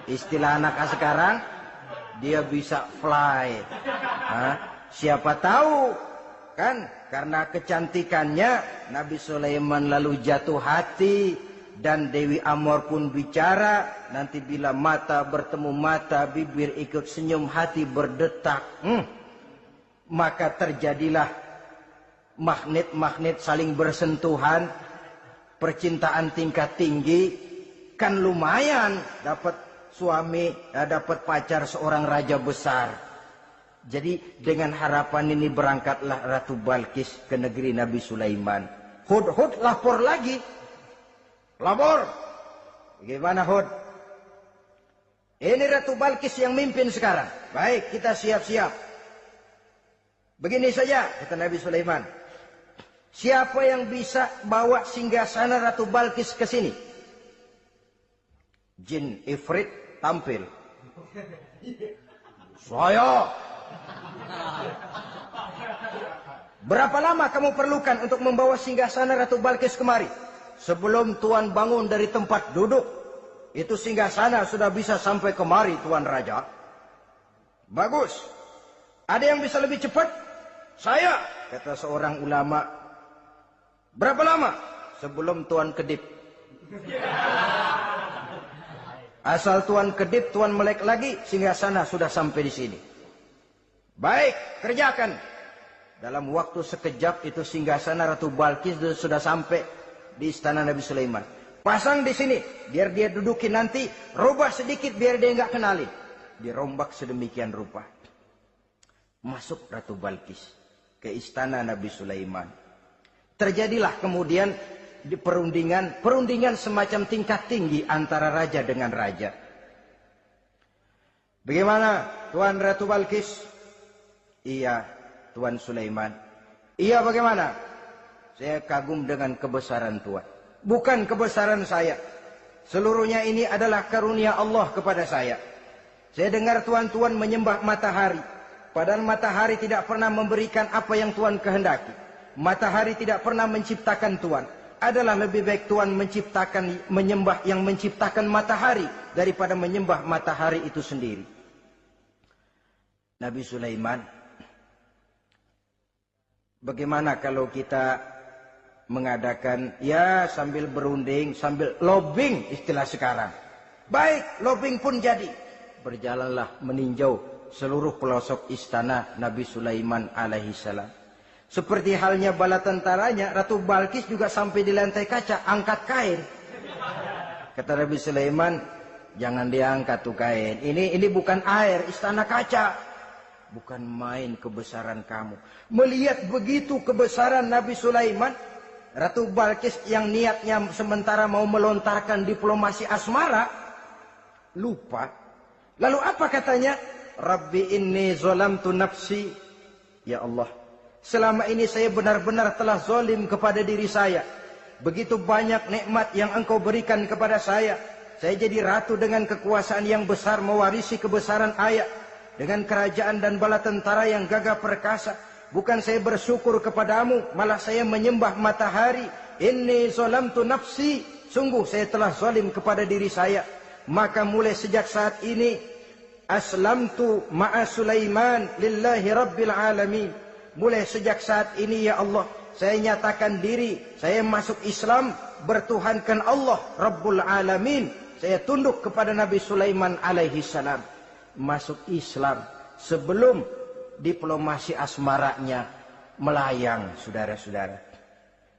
istilah anak sekarang, dia bisa fly. Nah, siapa tahu kan karena kecantikannya Nabi Sulaiman lalu jatuh hati dan Dewi Amor pun bicara. Nanti bila mata bertemu mata, bibir ikut senyum, hati berdetak. Maka terjadilah magnet-magnet saling bersentuhan, percintaan tingkat tinggi. Kan lumayan dapat suami, dapat pacar seorang raja besar. Jadi dengan harapan ini berangkatlah Ratu Balkis ke negeri Nabi Sulaiman. Hud lapor lagi. Lapor. Bagaimana Hud? Ini Ratu Balkis yang mimpin sekarang. Baik, kita siap-siap. Begini saja, kata Nabi Sulaiman. Siapa yang bisa bawa singgasana Ratu Balkis ke sini? Jin Ifrit tampil. Saya. Berapa lama kamu perlukan untuk membawa singgasana Ratu Balkis kemari? Sebelum Tuan bangun dari tempat duduk, itu singgasana sudah bisa sampai kemari, Tuan Raja. Bagus. Ada yang bisa lebih cepat? Saya, kata seorang ulama. Berapa lama? Sebelum Tuan kedip. Asal Tuan kedip, Tuan melek lagi, singgasana sudah sampai di sini. Baik, kerjakan. Dalam waktu sekejap itu singgasana Ratu Balkis sudah sampai di istana Nabi Sulaiman. Pasang di sini, biar dia dudukin nanti, rubah sedikit biar dia nggak kenalin. Dirombak sedemikian rupa. Masuk Ratu Balkis ke istana Nabi Sulaiman. Terjadilah kemudian di perundingan semacam tingkat tinggi antara raja dengan raja. Bagaimana Tuan Ratu Balkis? Iya, Tuan Sulaiman. Iya, bagaimana? Saya kagum dengan kebesaran Tuan. Bukan kebesaran saya. Seluruhnya ini adalah karunia Allah kepada saya. Saya dengar Tuan-Tuan menyembah matahari. Padahal matahari tidak pernah memberikan apa yang Tuan kehendaki. Matahari tidak pernah menciptakan Tuan. Adalah lebih baik Tuan menyembah yang menciptakan matahari daripada menyembah matahari itu sendiri. Nabi Sulaiman, bagaimana kalau kita mengadakan ya sambil berunding, sambil lobbying istilah sekarang. Baik, lobbying pun jadi. Berjalanlah meninjau seluruh pelosok istana Nabi Sulaiman alaihi salam. Seperti halnya bala tentaranya, Ratu Balkis juga sampai di lantai kaca, angkat kain. Kata Nabi Sulaiman, jangan diangkat tuh kain. Ini bukan air, istana kaca. Bukan main kebesaran kamu. Melihat begitu kebesaran Nabi Sulaiman, Ratu Balkis yang niatnya sementara mau melontarkan diplomasi asmara, lupa. Lalu apa katanya? Rabbi inni zolamtu nafsi. Ya Allah, selama ini saya benar-benar telah zalim kepada diri saya. Begitu banyak nikmat yang engkau berikan kepada saya. Saya jadi ratu dengan kekuasaan yang besar, mewarisi kebesaran ayah. Dengan kerajaan dan bala tentara yang gagah perkasa. Bukan saya bersyukur kepadamu, malah saya menyembah matahari. Inni zalamtu nafsi. Sungguh saya telah zalim kepada diri saya. Maka mulai sejak saat ini, aslamtu ma'a Sulaiman lillahi rabbil alamin. Mulai sejak saat ini ya Allah, saya nyatakan diri, saya masuk Islam, bertuhankan Allah Rabbul Alamin. Saya tunduk kepada Nabi Sulaiman alaihi salam. Masuk Islam sebelum diplomasi asmaranya melayang, saudara-saudara.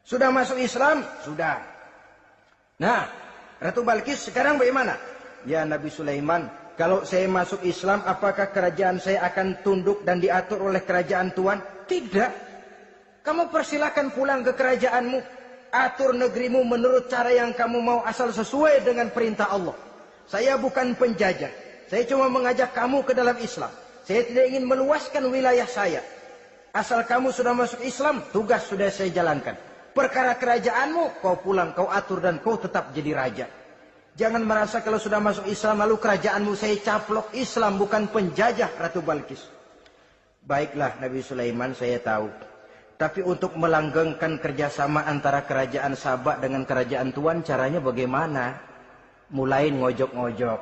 Sudah masuk Islam? Sudah. Nah, Ratu Balkis sekarang bagaimana? Ya Nabi Sulaiman, kalau saya masuk Islam, apakah kerajaan saya akan tunduk dan diatur oleh kerajaan Tuan? Tidak. Kamu persilakan pulang ke kerajaanmu. Atur negerimu menurut cara yang kamu mau, asal sesuai dengan perintah Allah. Saya bukan penjajah. Saya cuma mengajak kamu ke dalam Islam. Saya tidak ingin meluaskan wilayah saya. Asal kamu sudah masuk Islam, tugas sudah saya jalankan. Perkara kerajaanmu, kau pulang, kau atur dan kau tetap jadi raja. Jangan merasa kalau sudah masuk Islam lalu kerajaanmu saya caplok. Islam bukan penjajah, Ratu Balkis. Baiklah Nabi Sulaiman, saya tahu. Tapi untuk melanggengkan kerjasama antara kerajaan Sabak dengan kerajaan Tuan, caranya bagaimana? Mulai ngojok-ngojok.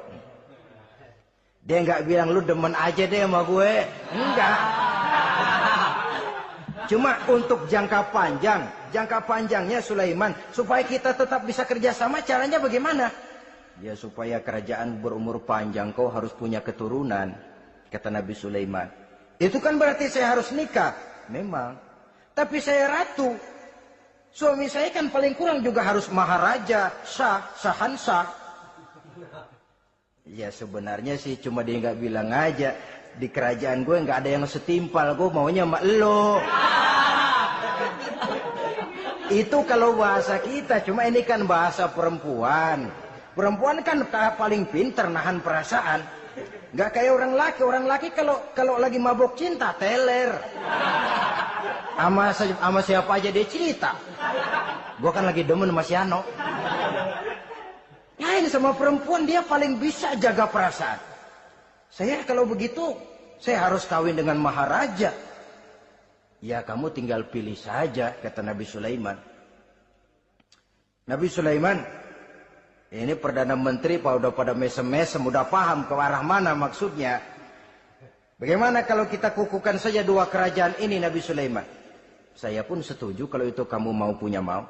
Dia nggak bilang lu demen aja deh sama gue. Enggak. Cuma untuk jangka panjang. Jangka panjangnya Sulaiman, supaya kita tetap bisa kerjasama, caranya bagaimana? Ya supaya kerajaan berumur panjang, kau harus punya keturunan, kata Nabi Sulaiman. Itu kan berarti saya harus nikah. Memang. Tapi saya ratu. Suami saya kan paling kurang juga harus maharaja, sahansah. Ya sebenarnya sih cuma dia nggak bilang aja. Di kerajaan gue nggak ada yang setimpal. Gue maunya sama elo. Itu kalau bahasa kita. Cuma ini kan bahasa perempuan. Perempuan kan paling pinter nahan perasaan. Nggak kayak orang laki. Orang laki kalau lagi mabok cinta, teler. Sama siapa aja dia cerita. Gue kan lagi demen sama si Ano. Lain sama perempuan, dia paling bisa jaga perasaan. Saya kalau begitu, saya harus kawin dengan maharaja. Ya kamu tinggal pilih saja, kata Nabi Sulaiman. Nabi Sulaiman, ini Perdana Menteri udah pada mesem-mesem, udah paham ke arah mana maksudnya. Bagaimana kalau kita kukuhkan saja dua kerajaan ini Nabi Sulaiman? Saya pun setuju kalau itu kamu mau punya mau.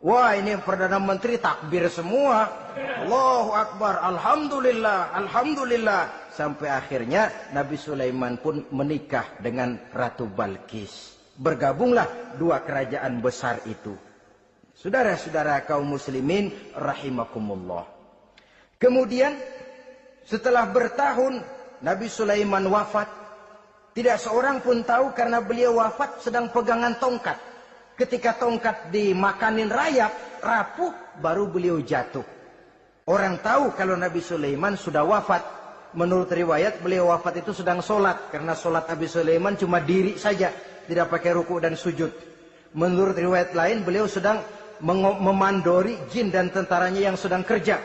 Wah, ini Perdana Menteri takbir semua. Allahu Akbar, Alhamdulillah, Alhamdulillah. Sampai akhirnya Nabi Sulaiman pun menikah dengan Ratu Balkis. Bergabunglah dua kerajaan besar itu. Saudara-saudara kaum muslimin rahimakumullah. Kemudian setelah bertahun Nabi Sulaiman wafat. Tidak seorang pun tahu karena beliau wafat sedang pegangan tongkat. Ketika tongkat dimakanin rayap, rapuh, baru beliau jatuh. Orang tahu kalau Nabi Sulaiman sudah wafat. Menurut riwayat beliau wafat itu sedang sholat. Karena sholat Nabi Sulaiman cuma diri saja. Tidak pakai ruku dan sujud. Menurut riwayat lain beliau sedang memandori jin dan tentaranya yang sedang kerja.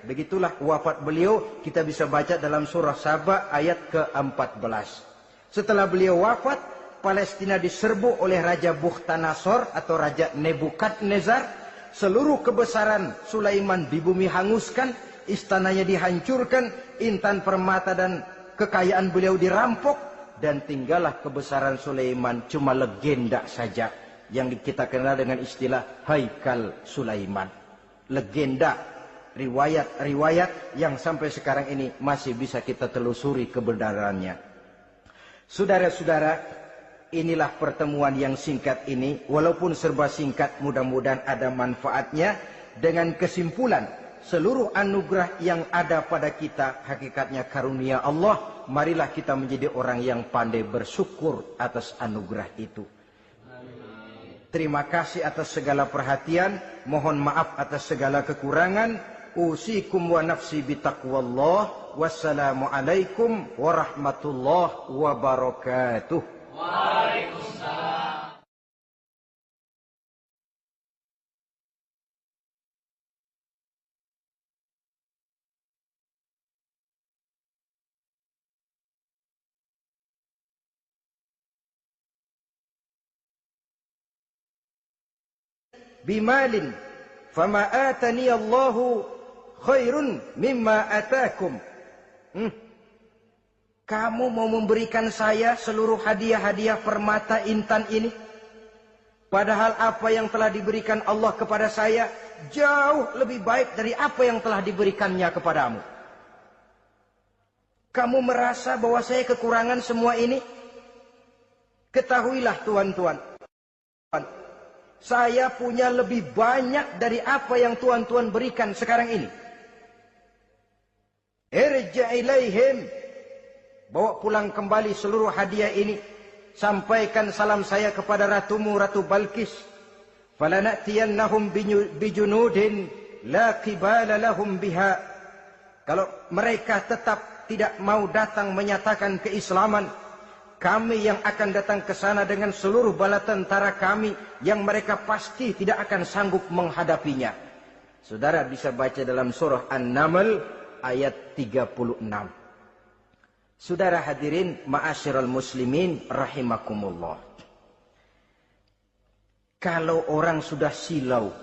Begitulah wafat beliau, kita bisa baca dalam surah Saba ayat ke-14. Setelah beliau wafat, Palestina diserbu oleh Raja Bukhtanasor atau Raja Nebukadnezar. Seluruh kebesaran Sulaiman di bumi hanguskan, istananya dihancurkan, intan permata dan kekayaan beliau dirampok, dan tinggallah kebesaran Sulaiman cuma legenda saja yang kita kenal dengan istilah Haikal Sulaiman. Legenda, riwayat-riwayat yang sampai sekarang ini masih bisa kita telusuri kebenarannya. Saudara-saudara, inilah pertemuan yang singkat ini. Walaupun serba singkat, mudah-mudahan ada manfaatnya. Dengan kesimpulan, seluruh anugerah yang ada pada kita hakikatnya karunia Allah. Marilah kita menjadi orang yang pandai bersyukur atas anugerah itu. Terima kasih atas segala perhatian. Mohon maaf atas segala kekurangan. Usikum wa nafsi bitaqwallah. Wassalamualaikum warahmatullahi wabarakatuh. Waalaikumsalam. Bimalin fama atani Allahu khairun mimma atakum. Kamu mau memberikan saya seluruh hadiah-hadiah permata intan ini? Padahal apa yang telah diberikan Allah kepada saya jauh lebih baik dari apa yang telah diberikannya kepadamu. Kamu merasa bahwa saya kekurangan semua ini? Ketahuilah tuan-tuan, saya punya lebih banyak dari apa yang tuan-tuan berikan sekarang ini. Irja' ilaihim, bawa pulang kembali seluruh hadiah ini. Sampaikan salam saya kepada ratumu, Ratu Balkis. Falanatiyannahum bijunudin la qibala lahum biha. Kalau mereka tetap tidak mau datang menyatakan keislaman, kami yang akan datang ke sana dengan seluruh bala tentara kami yang mereka pasti tidak akan sanggup menghadapinya. Saudara bisa baca dalam surah An-Naml ayat 36. Saudara hadirin ma'asyiral muslimin rahimakumullah. Kalau orang sudah silau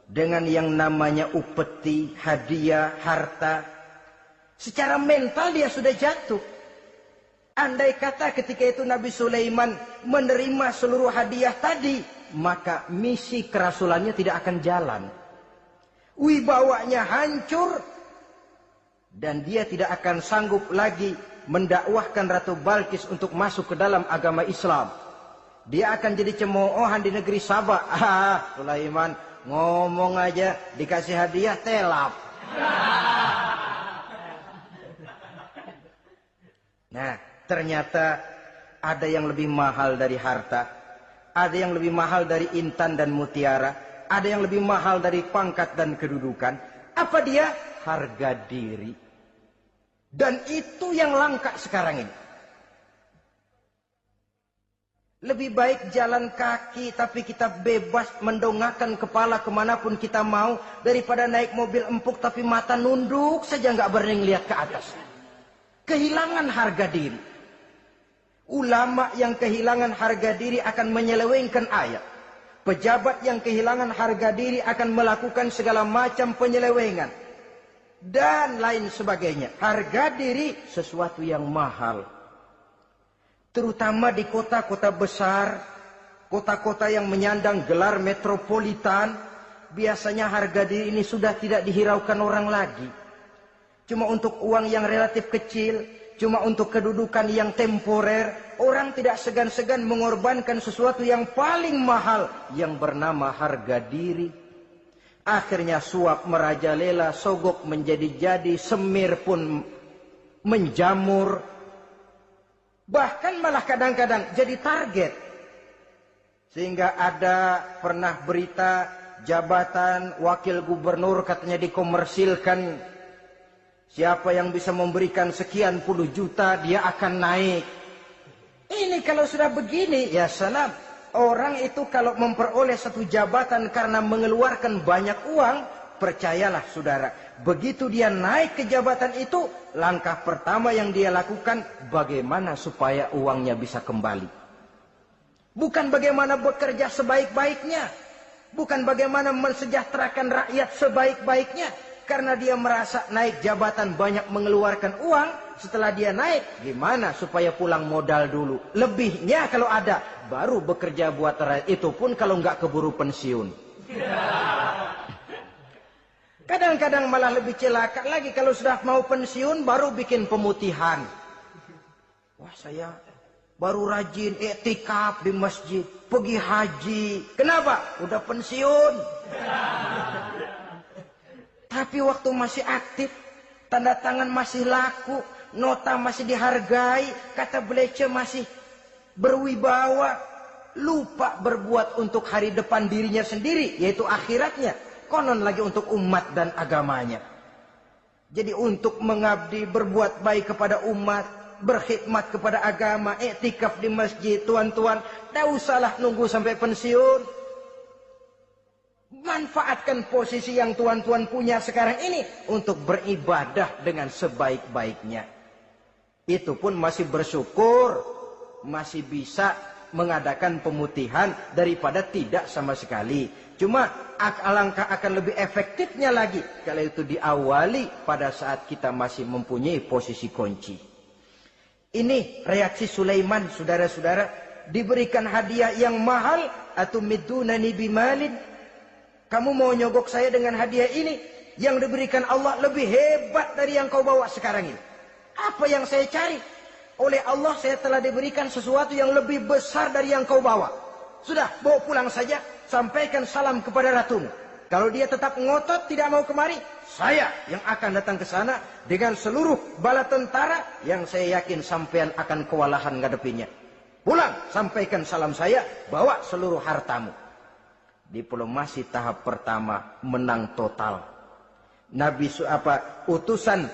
dengan yang namanya upeti, hadiah, harta, secara mental dia sudah jatuh. Andai kata ketika itu Nabi Sulaiman menerima seluruh hadiah tadi, maka misi kerasulannya tidak akan jalan. Wibawanya hancur, dan dia tidak akan sanggup lagi mendakwahkan Ratu Balkis untuk masuk ke dalam agama Islam. Dia akan jadi cemoohan di negeri Sabah. Sulaiman ngomong aja dikasih hadiah telap. Nah, ternyata ada yang lebih mahal dari harta, ada yang lebih mahal dari intan dan mutiara, ada yang lebih mahal dari pangkat dan kedudukan. Apa dia? Harga diri. Dan itu yang langka sekarang ini. Lebih baik jalan kaki tapi kita bebas mendongakkan kepala kemanapun kita mau, daripada naik mobil empuk tapi mata nunduk saja nggak berani lihat ke atas. Kehilangan harga diri. Ulama yang kehilangan harga diri akan menyelewengkan ayat. Pejabat yang kehilangan harga diri akan melakukan segala macam penyelewengan. Dan lain sebagainya. Harga diri sesuatu yang mahal. Terutama di kota-kota besar. kota-kota yang menyandang gelar metropolitan, biasanya harga diri ini sudah tidak dihiraukan orang lagi. Cuma untuk uang yang relatif kecil, cuma untuk kedudukan yang temporer, orang tidak segan-segan mengorbankan sesuatu yang paling mahal yang bernama harga diri. Akhirnya suap merajalela, sogok menjadi-jadi, semir pun menjamur. Bahkan malah kadang-kadang jadi target. Sehingga ada pernah berita jabatan wakil gubernur katanya dikomersilkan. Siapa yang bisa memberikan sekian puluh juta dia akan naik. Ini kalau sudah begini, ya salam. Orang itu kalau memperoleh satu jabatan karena mengeluarkan banyak uang, percayalah saudara, begitu dia naik ke jabatan itu, langkah pertama yang dia lakukan, bagaimana supaya uangnya bisa kembali. Bukan bagaimana bekerja sebaik-baiknya, bukan bagaimana mensejahterakan rakyat sebaik-baiknya, karena dia merasa naik jabatan banyak mengeluarkan uang. Setelah dia naik, gimana supaya pulang modal dulu, lebihnya kalau ada, baru bekerja buat rakyat, itu pun kalau nggak keburu pensiun. Kadang-kadang malah lebih celaka lagi, kalau sudah mau pensiun baru bikin pemutihan. Wah, saya baru rajin iktikaf di masjid, pergi haji. Kenapa? Udah pensiun. Tapi waktu masih aktif, tanda tangan masih laku, nota masih dihargai, kata belece masih berwibawa, lupa berbuat untuk hari depan dirinya sendiri, yaitu akhiratnya. Konon lagi untuk umat dan agamanya. Jadi untuk mengabdi, berbuat baik kepada umat, berkhidmat kepada agama, iktikaf di masjid, tuan-tuan, tak usahlah nunggu sampai pensiun. Manfaatkan posisi yang tuan-tuan punya sekarang ini untuk beribadah dengan sebaik-baiknya. Itu pun masih bersyukur, masih bisa mengadakan pemutihan daripada tidak sama sekali. Cuma alangkah akan lebih efektifnya lagi kalau itu diawali pada saat kita masih mempunyai posisi kunci. Ini reaksi Sulaiman, saudara-saudara, diberikan hadiah yang mahal, atau midunani bimalin. Kamu mau nyogok saya dengan hadiah ini, yang diberikan Allah lebih hebat dari yang kau bawa sekarang ini. Apa yang saya cari? Oleh Allah saya telah diberikan sesuatu yang lebih besar dari yang kau bawa. Sudah, bawa pulang saja, sampaikan salam kepada ratumu. Kalau dia tetap ngotot tidak mau kemari, saya yang akan datang ke sana dengan seluruh bala tentara yang saya yakin sampean akan kewalahan ngadepinnya. Pulang, sampaikan salam saya, bawa seluruh hartamu. Diplomasi tahap pertama menang total. Utusan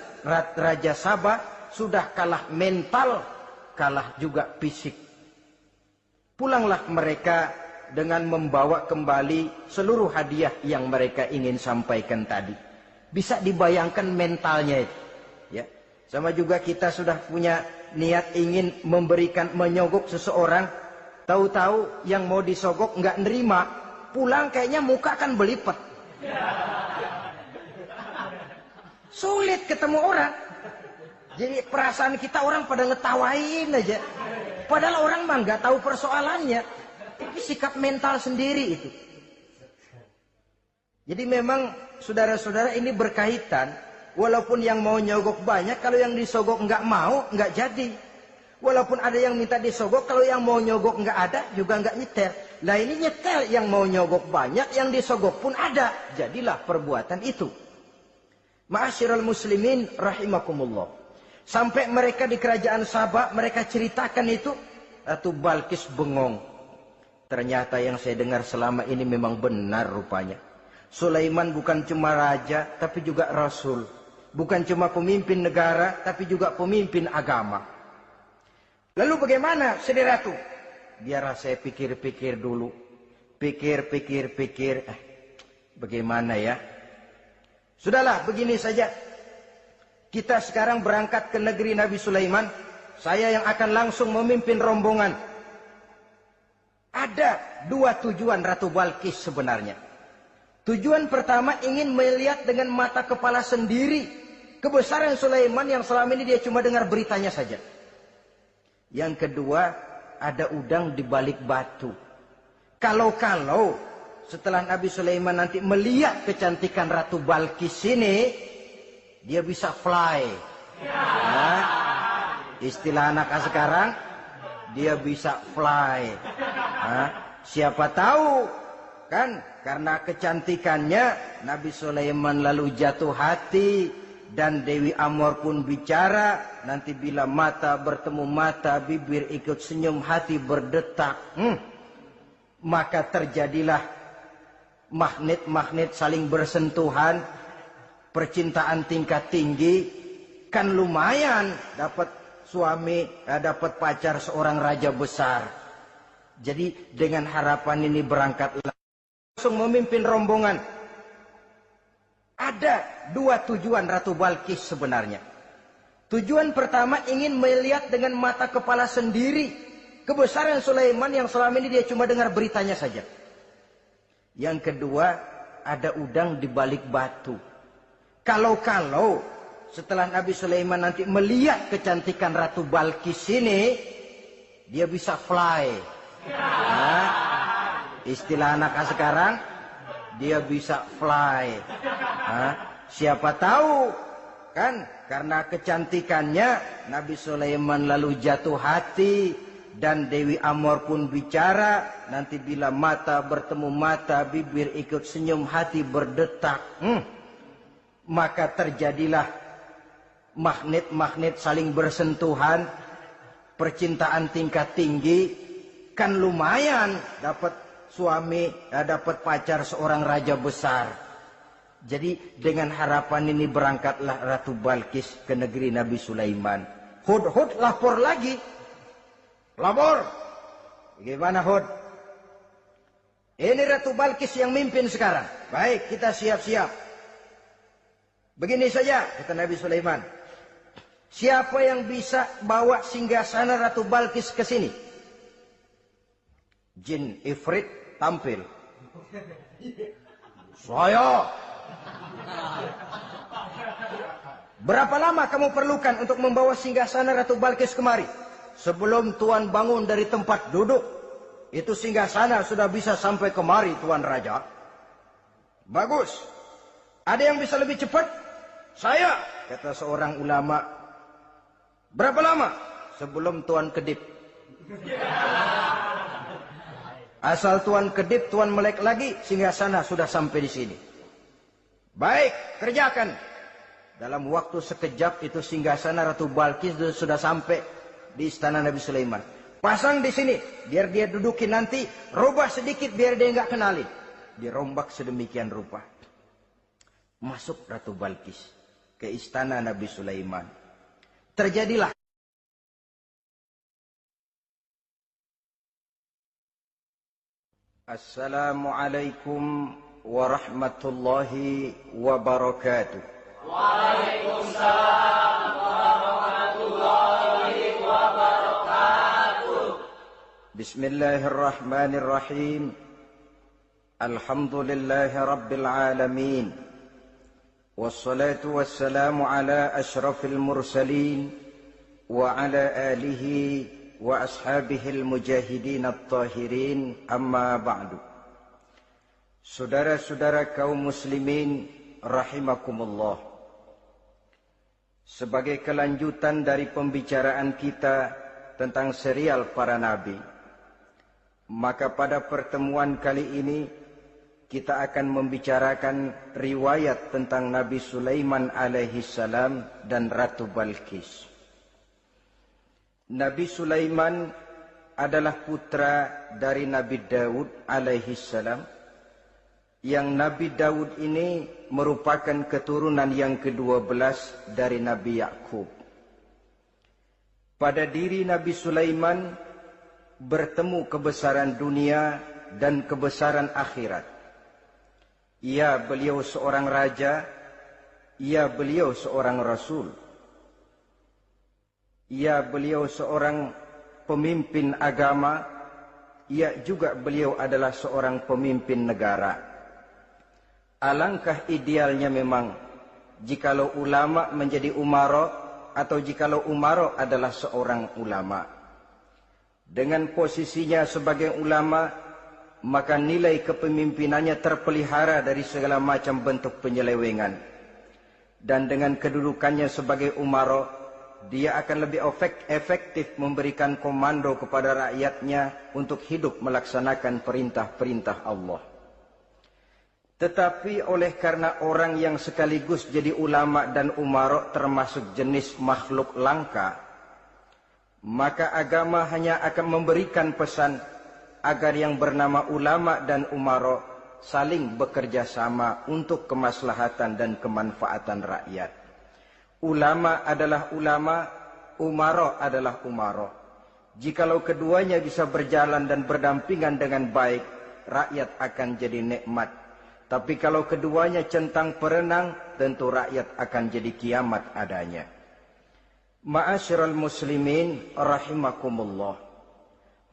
Raja Sabah sudah kalah mental, kalah juga fisik. Pulanglah mereka dengan membawa kembali seluruh hadiah yang mereka ingin sampaikan tadi. Bisa dibayangkan mentalnya itu. Ya. Sama juga kita sudah punya niat ingin memberikan, menyogok seseorang. Tahu-tahu yang mau disogok nggak nerima. Pulang kayaknya muka kan belipet. Sulit ketemu orang. Jadi perasaan kita orang pada ngetawain aja. Padahal orang mah nggak tahu persoalannya. Tapi sikap mental sendiri itu. Jadi memang saudara-saudara ini berkaitan. Walaupun yang mau nyogok banyak, kalau yang disogok nggak mau, nggak jadi. Walaupun ada yang minta disogok, kalau yang mau nyogok nggak ada, juga nggak nyetel. Nah ini nyetel, yang mau nyogok banyak, yang disogok pun ada. Jadilah perbuatan itu. Ma'asyiral muslimin rahimakumullah. Sampai mereka di kerajaan Sabah, mereka ceritakan itu, Ratu Balkis bengong. Ternyata yang saya dengar selama ini memang benar rupanya. Sulaiman bukan cuma raja, tapi juga rasul. Bukan cuma pemimpin negara, tapi juga pemimpin agama. Lalu bagaimana, Saudara Ratu? Biar saya pikir-pikir dulu. Pikir. Bagaimana ya? Sudahlah, begini saja. Kita sekarang berangkat ke negeri Nabi Sulaiman. Saya yang akan langsung memimpin rombongan. Ada dua tujuan Ratu Balkis sebenarnya. Tujuan pertama ingin melihat dengan mata kepala sendiri kebesaran Sulaiman yang selama ini dia cuma dengar beritanya saja. Yang kedua, ada udang di balik batu. Kalau setelah Nabi Sulaiman nanti melihat kecantikan Ratu Balkis ini, dia bisa fly. Nah, istilah anak sekarang, dia bisa fly. Nah, siapa tahu kan karena kecantikannya Nabi Sulaiman lalu jatuh hati dan Dewi Amor pun bicara. Nanti bila mata bertemu mata, bibir ikut senyum, hati berdetak. Maka terjadilah magnet-magnet saling bersentuhan, percintaan tingkat tinggi. Kan lumayan dapat suami, dapat pacar seorang raja besar. Jadi dengan harapan ini berangkatlah langsung memimpin rombongan. Ada dua tujuan Ratu Balkis sebenarnya. Tujuan pertama ingin melihat dengan mata kepala sendiri kebesaran Sulaiman yang selama ini dia cuma dengar beritanya saja. Yang kedua, ada udang di balik batu. Kalau setelah Nabi Sulaiman nanti melihat kecantikan Ratu Balkis ini, dia bisa fly. Nah, istilah anak sekarang, dia bisa fly. Nah, siapa tahu kan karena kecantikannya Nabi Sulaiman lalu jatuh hati dan Dewi Amor pun bicara. Nanti bila mata bertemu mata, bibir ikut senyum, hati berdetak. Maka terjadilah magnet-magnet saling bersentuhan, percintaan tingkat tinggi. Kan lumayan dapat suami, dapat pacar seorang raja besar. Jadi dengan harapan ini berangkatlah Ratu Balkis ke negeri Nabi Sulaiman. Hud lapor lagi. Lapor. Gimana Hud? Ini Ratu Balkis yang mimpin sekarang. Baik, kita siap-siap. Begini saja, kata Nabi Sulaiman. Siapa yang bisa bawa singgasana Ratu Balkis ke sini? Jin Ifrit tampil. Saya. Berapa lama kamu perlukan untuk membawa singgasana Ratu Balkis kemari? Sebelum Tuan bangun dari tempat duduk, itu singgasana sudah bisa sampai kemari, Tuan Raja. Bagus. Ada yang bisa lebih cepat? Saya, kata seorang ulama. Berapa lama? Sebelum Tuan kedip. Asal Tuan kedip, Tuan melek lagi, singgasana sudah sampai di sini. Baik, kerjakan. Dalam waktu sekejap itu singgasana Ratu Balkis sudah sampai di istana Nabi Sulaiman. Pasang di sini, biar dia dudukin nanti. Robah sedikit biar dia nggak kenalin. Dirombak sedemikian rupa. Masuk Ratu Balkis ke istana Nabi Sulaiman. Terjadilah. Assalamualaikum warahmatullahi wabarakatuh. Waalaikumsalam warahmatullahi wabarakatuh. Bismillahirrahmanirrahim. Alhamdulillahi rabbil alamin. Wassalatu wassalamu ala ashrafil mursalin wa ala alihi wa ashabihil mujahidin at-tahirin, amma ba'du. Saudara-saudara kaum muslimin rahimakumullah. Sebagai kelanjutan dari pembicaraan kita tentang serial para nabi, maka pada pertemuan kali ini kita akan membicarakan riwayat tentang Nabi Sulaiman alaihi salam dan Ratu Balkis. Nabi Sulaiman adalah putra dari Nabi Daud alaihi salam, yang Nabi Daud ini merupakan keturunan yang ke-12 dari Nabi Yakub. Pada diri Nabi Sulaiman bertemu kebesaran dunia dan kebesaran akhirat. Ya, beliau seorang raja, ya beliau seorang rasul. Ya, beliau seorang pemimpin agama. Ya, juga beliau adalah seorang pemimpin negara. Alangkah idealnya memang jikalau ulama menjadi umara, atau jikalau umara adalah seorang ulama. Dengan posisinya sebagai ulama, maka nilai kepemimpinannya terpelihara dari segala macam bentuk penyelewengan. Dan dengan kedudukannya sebagai umara, dia akan lebih efektif memberikan komando kepada rakyatnya untuk hidup melaksanakan perintah-perintah Allah. Tetapi oleh karena orang yang sekaligus jadi ulama dan umara termasuk jenis makhluk langka, maka agama hanya akan memberikan pesan agar yang bernama ulama dan umara saling bekerja sama untuk kemaslahatan dan kemanfaatan rakyat. Ulama adalah ulama, umara adalah umara. Jikalau keduanya bisa berjalan dan berdampingan dengan baik, rakyat akan jadi nikmat. Tapi kalau keduanya centang perenang, tentu rakyat akan jadi kiamat adanya. Ma'asyiral muslimin rahimakumullah.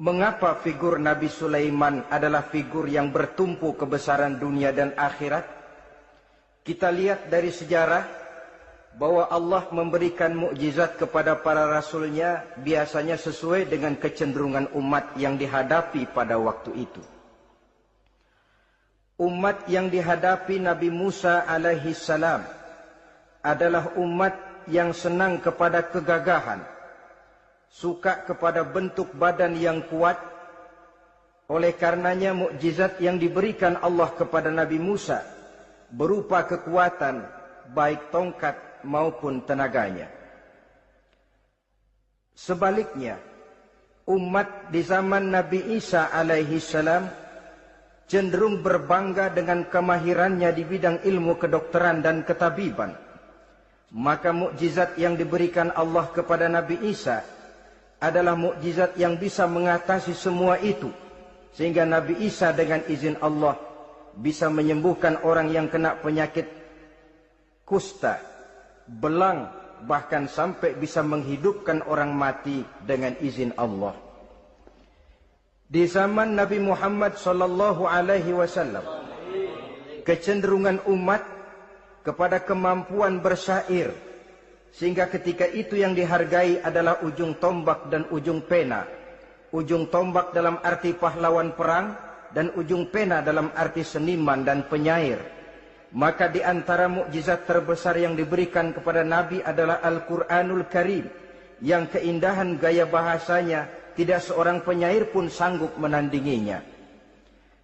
Mengapa figur Nabi Sulaiman adalah figur yang bertumpu kebesaran dunia dan akhirat? Kita lihat dari sejarah bahwa Allah memberikan mukjizat kepada para rasulnya biasanya sesuai dengan kecenderungan umat yang dihadapi pada waktu itu. Umat yang dihadapi Nabi Musa alaihi salam adalah umat yang senang kepada kegagahan, suka kepada bentuk badan yang kuat. Oleh karenanya mukjizat yang diberikan Allah kepada Nabi Musa berupa kekuatan baik tongkat maupun tenaganya. Sebaliknya, umat di zaman Nabi Isa alaihi salam cenderung berbangga dengan kemahirannya di bidang ilmu kedokteran dan ketabiban. Maka mukjizat yang diberikan Allah kepada Nabi Isa adalah mukjizat yang bisa mengatasi semua itu, sehingga Nabi Isa dengan izin Allah bisa menyembuhkan orang yang kena penyakit kusta, belang, bahkan sampai bisa menghidupkan orang mati dengan izin Allah. Di zaman Nabi Muhammad sallallahu alaihi wasallam, kecenderungan umat kepada kemampuan bersyair, sehingga ketika itu yang dihargai adalah ujung tombak dan ujung pena. Ujung tombak dalam arti pahlawan perang dan ujung pena dalam arti seniman dan penyair. Maka di antara mukjizat terbesar yang diberikan kepada Nabi adalah Al-Quranul Karim, yang keindahan gaya bahasanya tidak seorang penyair pun sanggup menandinginya.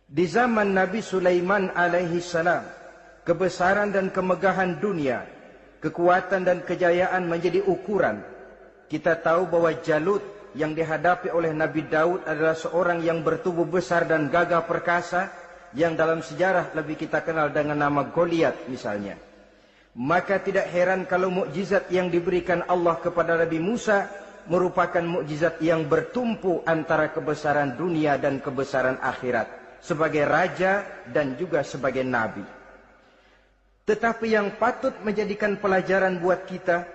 Di zaman Nabi Sulaiman alaihi salam, kebesaran dan kemegahan dunia, kekuatan dan kejayaan menjadi ukuran. Kita tahu bahwa Jalut yang dihadapi oleh Nabi Daud adalah seorang yang bertubuh besar dan gagah perkasa, yang dalam sejarah lebih kita kenal dengan nama Goliat misalnya. Maka tidak heran kalau mukjizat yang diberikan Allah kepada Nabi Musa merupakan mukjizat yang bertumpu antara kebesaran dunia dan kebesaran akhirat, sebagai raja dan juga sebagai nabi. Tetapi yang patut menjadikan pelajaran buat kita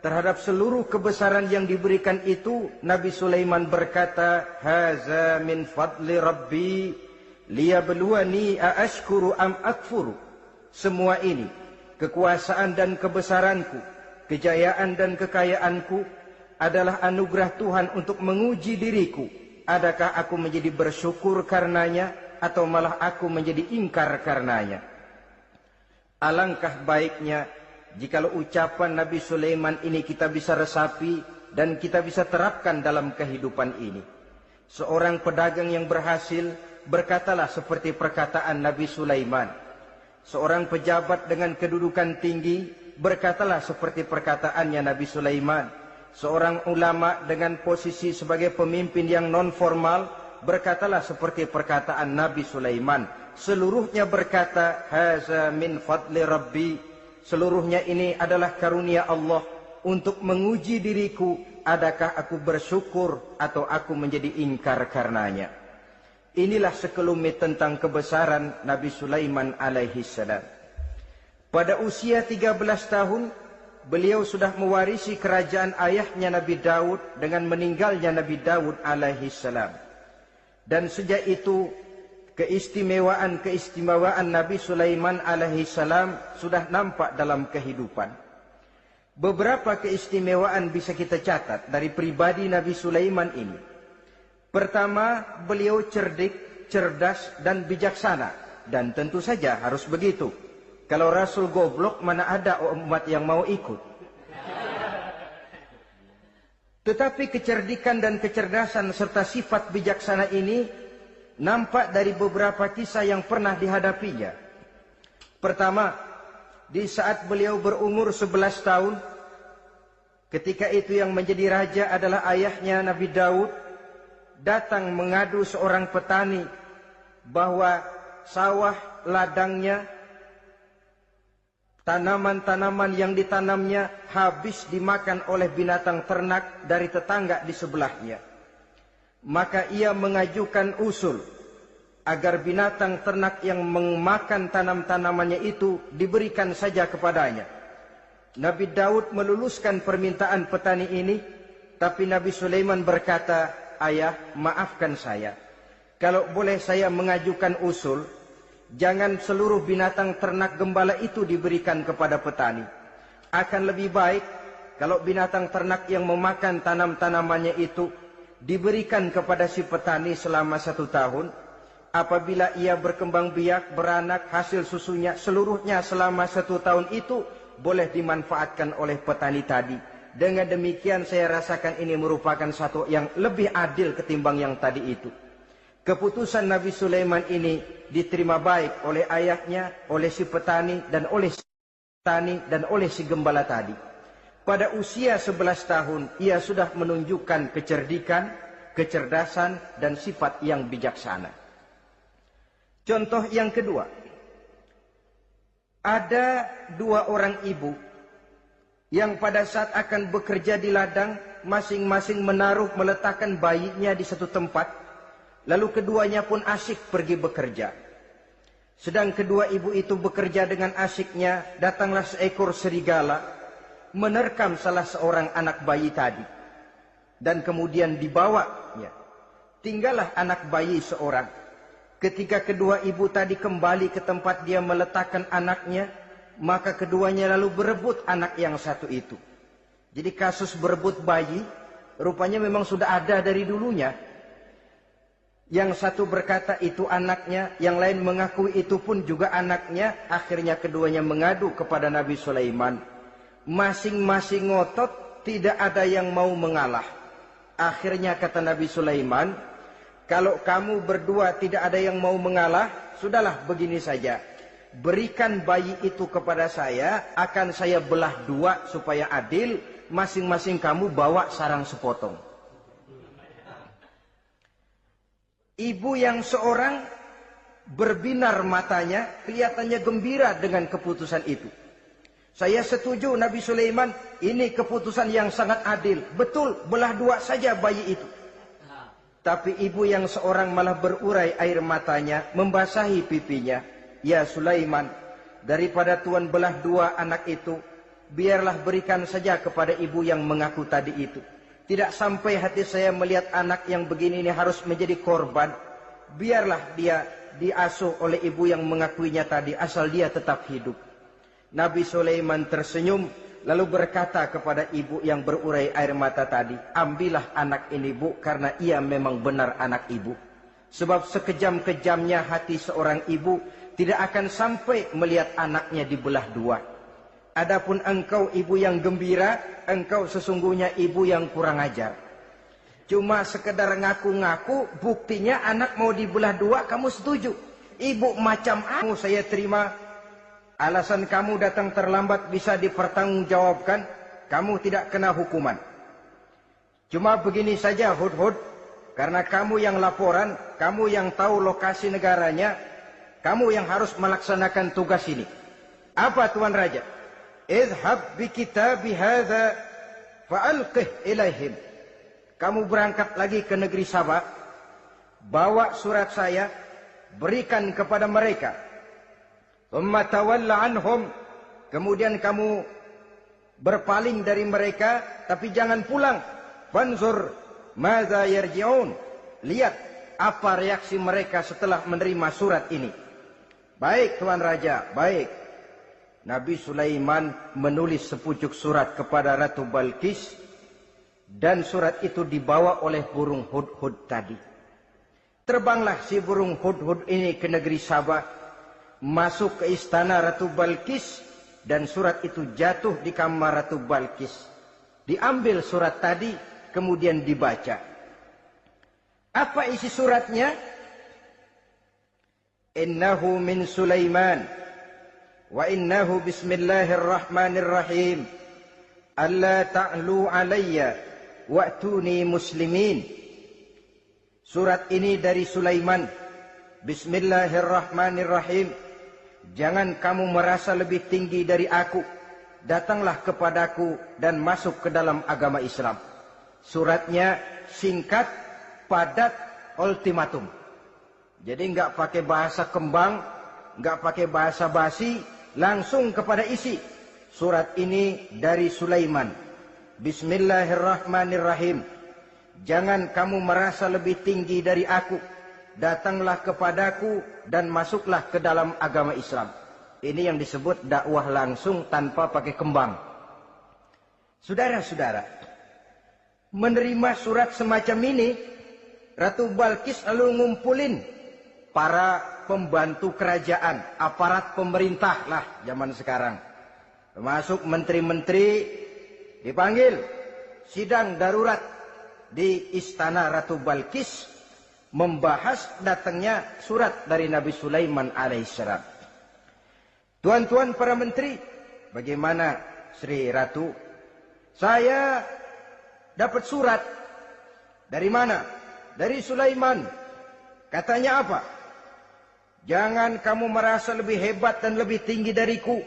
terhadap seluruh kebesaran yang diberikan itu, Nabi Sulaiman berkata, "Haza min fadli Rabbi liyabluwani aashkuru am akfuru." Semua ini, kekuasaan dan kebesaranku, kejayaan dan kekayaanku, adalah anugerah Tuhan untuk menguji diriku. Adakah aku menjadi bersyukur karenanya, atau malah aku menjadi ingkar karenanya? Alangkah baiknya jikalau ucapan Nabi Sulaiman ini kita bisa resapi dan kita bisa terapkan dalam kehidupan ini. Seorang pedagang yang berhasil berkatalah seperti perkataan Nabi Sulaiman. Seorang pejabat dengan kedudukan tinggi berkatalah seperti perkataannya Nabi Sulaiman. Seorang ulama dengan posisi sebagai pemimpin yang non formal berkatalah seperti perkataan Nabi Sulaiman. Seluruhnya berkata, "Haza min fadli Rabbi." Seluruhnya ini adalah karunia Allah untuk menguji diriku, adakah aku bersyukur atau aku menjadi ingkar karenanya. Inilah sekelumit tentang kebesaran Nabi Sulaiman alaihi salam. Pada usia 13 tahun, beliau sudah mewarisi kerajaan ayahnya Nabi Daud dengan meninggalnya Nabi Daud alaihi salam. Dan sejak itu keistimewaan Nabi Sulaiman alaihi salam sudah nampak dalam kehidupan. Beberapa keistimewaan bisa kita catat dari pribadi Nabi Sulaiman ini. Pertama, beliau cerdik cerdas, dan bijaksana. Dan tentu saja harus begitu. Kalau Rasul goblok, mana ada umat yang mau ikut. Tetapi kecerdikan dan kecerdasan serta sifat bijaksana ini nampak dari beberapa kisah yang pernah dihadapinya. Pertama, di saat beliau berumur 11 tahun, ketika itu yang menjadi raja adalah ayahnya Nabi Daud, datang mengadu seorang petani bahwa sawah ladangnya, tanaman-tanaman yang ditanamnya habis dimakan oleh binatang ternak dari tetangga di sebelahnya. Maka ia mengajukan usul agar binatang ternak yang memakan tanam-tanamannya itu diberikan saja kepadanya. Nabi Daud meluluskan permintaan petani ini, tapi Nabi Sulaiman berkata, "Ayah, maafkan saya. Kalau boleh saya mengajukan usul, jangan seluruh binatang ternak gembala itu diberikan kepada petani. Akan lebih baik kalau binatang ternak yang memakan tanam-tanamannya itu diberikan kepada si petani selama 1 tahun. Apabila ia berkembang biak, beranak, hasil susunya seluruhnya selama 1 tahun itu boleh dimanfaatkan oleh petani tadi. Dengan demikian saya rasakan ini merupakan satu yang lebih adil ketimbang yang tadi itu." Keputusan Nabi Sulaiman ini diterima baik oleh ayahnya, oleh si petani, dan oleh si gembala tadi. Pada usia 11 tahun, ia sudah menunjukkan kecerdikan, kecerdasan, dan sifat yang bijaksana. Contoh yang kedua, ada 2 orang ibu yang pada saat akan bekerja di ladang, masing-masing meletakkan bayinya di satu tempat. Lalu keduanya pun asyik pergi bekerja. Sedang kedua ibu itu bekerja dengan asyiknya, datanglah seekor serigala, menerkam salah seorang anak bayi tadi. Dan kemudian dibawanya. Tinggallah anak bayi seorang. Ketika kedua ibu tadi kembali ke tempat dia meletakkan anaknya, maka keduanya lalu berebut anak yang satu itu. Jadi kasus berebut bayi, rupanya memang sudah ada dari dulunya. Yang satu berkata itu anaknya, yang lain mengakui itu pun juga anaknya. Akhirnya keduanya mengadu kepada Nabi Sulaiman. Masing-masing ngotot, tidak ada yang mau mengalah. Akhirnya kata Nabi Sulaiman, "Kalau kamu berdua tidak ada yang mau mengalah, sudahlah begini saja. Berikan bayi itu kepada saya, akan saya belah 2 supaya adil. Masing-masing kamu bawa sarang sepotong." Ibu yang seorang berbinar matanya, kelihatannya gembira dengan keputusan itu. "Saya setuju Nabi Sulaiman, ini keputusan yang sangat adil. Betul, belah 2 saja bayi itu." Tapi ibu yang seorang malah berurai air matanya, membasahi pipinya. "Ya Sulaiman, daripada Tuan belah 2 anak itu, biarlah berikan saja kepada ibu yang mengaku tadi itu. Tidak sampai hati saya melihat anak yang begini ini harus menjadi korban. Biarlah dia diasuh oleh ibu yang mengakuinya tadi, asal dia tetap hidup." Nabi Sulaiman tersenyum, lalu berkata kepada ibu yang berurai air mata tadi, "Ambillah anak ini, Bu, karena ia memang benar anak ibu. Sebab sekejam-kejamnya hati seorang ibu tidak akan sampai melihat anaknya dibelah 2. Adapun engkau ibu yang gembira, engkau sesungguhnya ibu yang kurang ajar. Cuma sekedar ngaku-ngaku, buktinya anak mau dibelah 2, kamu setuju. Ibu macam kamu saya terima. Alasan kamu datang terlambat bisa dipertanggungjawabkan, kamu tidak kena hukuman. Cuma begini saja Hudhud, karena kamu yang laporan, kamu yang tahu lokasi negaranya, kamu yang harus melaksanakan tugas ini. Apa Tuan Raja? Idhab bi kitabi hadza fa'alqih ilaihim." Kamu berangkat lagi ke negeri Sabah, bawa surat saya, berikan kepada mereka. Thumma tawalla anhum, kemudian kamu berpaling dari mereka, tapi jangan pulang. Fanzur madza yarji'un, lihat apa reaksi mereka setelah menerima surat ini. "Baik Tuan Raja, baik." Nabi Sulaiman menulis sepucuk surat kepada Ratu Balqis, dan surat itu dibawa oleh burung Hudhud tadi. Terbanglah si burung hudhud ini ke negeri Sabah, masuk ke istana Ratu Balkis, dan surat itu jatuh di kamar Ratu Balkis. Diambil surat tadi, kemudian dibaca. Apa isi suratnya? Innahu min Sulaiman, wa innahu bismillahirrahmanirrahim. Alla ta'lu alayya, wa'tuni muslimin. Surat ini dari Sulaiman. Bismillahirrahmanirrahim. Jangan kamu merasa lebih tinggi dari aku. Datanglah kepadaku dan masuk ke dalam agama Islam. Suratnya singkat, padat, ultimatum. Jadi enggak pakai bahasa kembang, enggak pakai bahasa basi, langsung kepada isi. Surat ini dari Sulaiman. Bismillahirrahmanirrahim. Jangan kamu merasa lebih tinggi dari aku. Datanglah kepadaku dan masuklah ke dalam agama Islam. Ini yang disebut dakwah langsung tanpa pakai kembang. Saudara-saudara, menerima surat semacam ini, Ratu Balkis lalu ngumpulin para pembantu kerajaan, aparat pemerintah lah zaman sekarang. Termasuk menteri-menteri dipanggil, sidang darurat di istana Ratu Balkis, membahas datangnya surat dari Nabi Sulaiman alaihissalam. Tuan-tuan para menteri, bagaimana Sri Ratu? Saya dapat surat. Dari mana? Dari Sulaiman. Katanya apa? Jangan kamu merasa lebih hebat dan lebih tinggi dariku.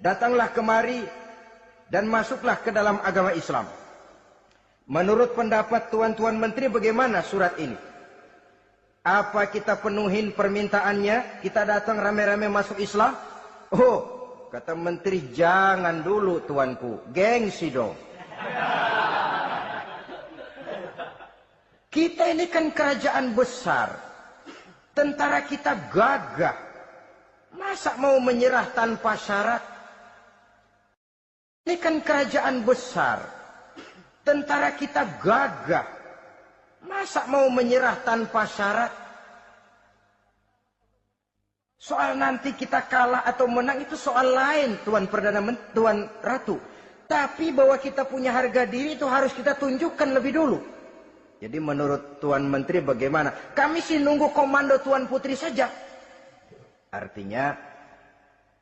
Datanglah kemari dan masuklah ke dalam agama Islam. Menurut pendapat tuan-tuan menteri, bagaimana surat ini? Apa kita penuhin permintaannya? Kita datang rame-rame masuk Islam? Oh, kata menteri, jangan dulu tuanku. Gengsi dong. Kita ini kan kerajaan besar. Tentara kita gagah. Masa mau menyerah tanpa syarat? Ini kan kerajaan besar. Tentara kita gagah. Masa mau menyerah tanpa syarat? Soal nanti kita kalah atau menang itu soal lain, Tuan Perdana Menteri, Tuan Ratu. Tapi bahwa kita punya harga diri itu harus kita tunjukkan lebih dulu. Jadi menurut Tuan Menteri bagaimana? Kami sih nunggu komando Tuan Putri saja. Artinya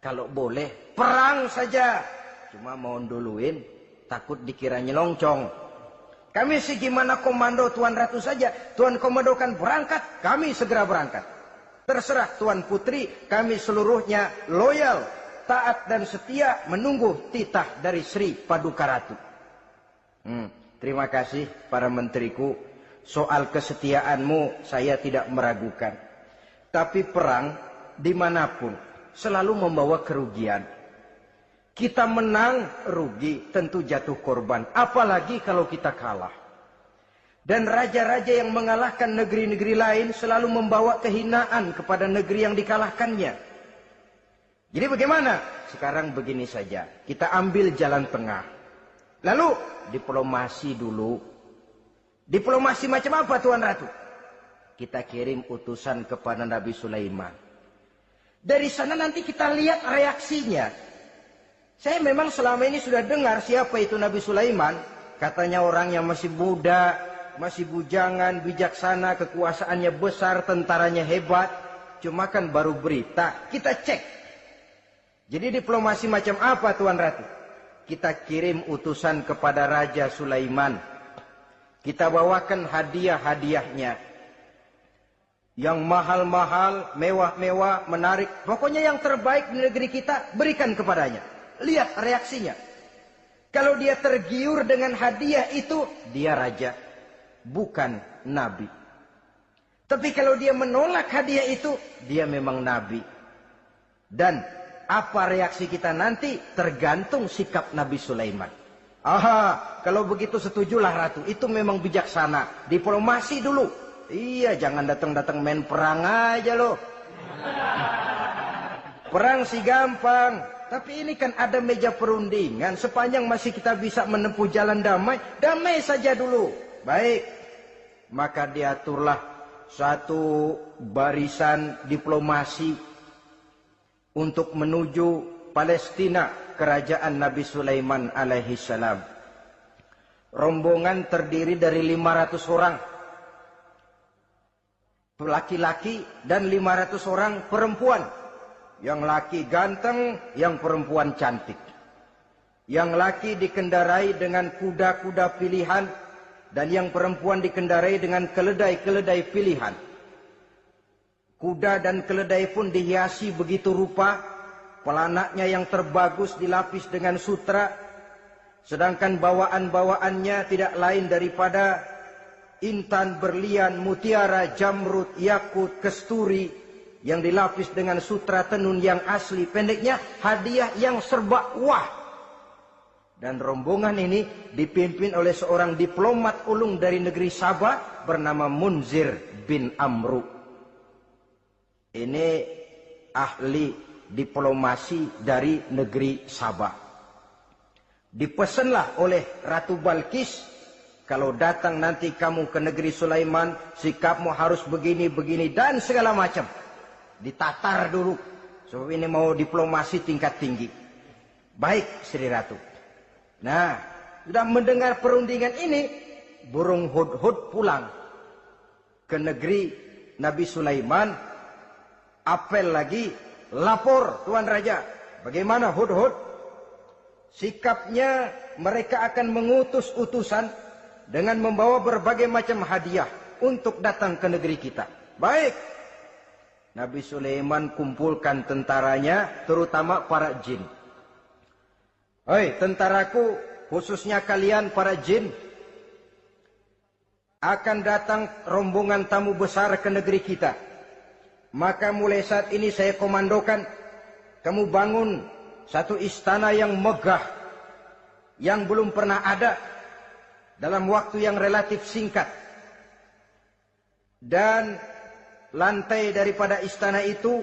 kalau boleh perang saja. Cuma mau duluin, takut dikira nyelongcong. Kami sih gimana komando Tuan Ratu saja. Tuan komandokan berangkat, kami segera berangkat. Terserah Tuan Putri, kami seluruhnya loyal, taat dan setia menunggu titah dari Sri Paduka Ratu. Terima kasih para menteriku. Soal kesetiaanmu saya tidak meragukan. Tapi perang dimanapun selalu membawa kerugian. Kita menang, rugi, tentu jatuh korban. Apalagi kalau kita kalah. Dan raja-raja yang mengalahkan negeri-negeri lain selalu membawa kehinaan kepada negeri yang dikalahkannya. Jadi bagaimana? Sekarang begini saja. Kita ambil jalan tengah. Lalu, diplomasi dulu. Diplomasi macam apa Tuan Ratu? Kita kirim utusan kepada Nabi Sulaiman. Dari sana nanti kita lihat reaksinya. Saya memang selama ini sudah dengar siapa itu Nabi Sulaiman. Katanya orang yang masih muda, masih bujangan, bijaksana, kekuasaannya besar, tentaranya hebat. Cuma kan baru berita, kita cek. Jadi diplomasi macam apa Tuan Ratu? Kita kirim utusan kepada Raja Sulaiman. Kita bawakan hadiah-hadiahnya. Yang mahal-mahal, mewah-mewah, menarik. Pokoknya yang terbaik di negeri kita, berikan kepadanya. Lihat reaksinya. Kalau dia tergiur dengan hadiah itu, dia raja, bukan nabi. Tapi kalau dia menolak hadiah itu, dia memang nabi. Dan apa reaksi kita nanti tergantung sikap Nabi Sulaiman. Aha, kalau begitu setujulah Ratu. Itu memang bijaksana. Diplomasi dulu. Iya, jangan datang-datang main perang aja loh. Perang sih gampang. Tapi ini kan ada meja perundingan. Sepanjang masih kita bisa menempuh jalan damai, damai saja dulu. Baik. Maka diaturlah satu barisan diplomasi untuk menuju Palestina, kerajaan Nabi Sulaiman alaihi salam. Rombongan terdiri dari 500 orang laki-laki dan 500 orang perempuan. Yang laki ganteng, yang perempuan cantik. Yang laki dikendarai dengan kuda-kuda pilihan, dan yang perempuan dikendarai dengan keledai-keledai pilihan. Kuda dan keledai pun dihiasi begitu rupa, pelanaknya yang terbagus dilapis dengan sutra, sedangkan bawaan-bawaannya tidak lain daripada intan, berlian, mutiara, jamrud, yakut, kesturi yang dilapis dengan sutra tenun yang asli. Pendeknya hadiah yang serba wah. Dan rombongan ini dipimpin oleh seorang diplomat ulung dari negeri Sabah bernama Munzir bin Amru. Ini ahli diplomasi dari negeri Sabah. Dipesanlah oleh Ratu Balkis, kalau datang nanti kamu ke negeri Sulaiman, sikapmu harus begini, begini, dan segala macam. Ditatar dulu. Sebab ini mau diplomasi tingkat tinggi. Baik, Sri Ratu. Nah, sudah mendengar perundingan ini, burung hudhud pulang ke negeri Nabi Sulaiman. Apel lagi, lapor Tuan Raja. Bagaimana hudhud? Sikapnya mereka akan mengutus utusan dengan membawa berbagai macam hadiah untuk datang ke negeri kita. Baik. Nabi Sulaiman kumpulkan tentaranya, terutama para jin. Hei tentaraku, khususnya kalian para jin, akan datang rombongan tamu besar ke negeri kita. Maka mulai saat ini saya komandokan, kamu bangun satu istana yang megah, yang belum pernah ada, dalam waktu yang relatif singkat. Dan lantai daripada istana itu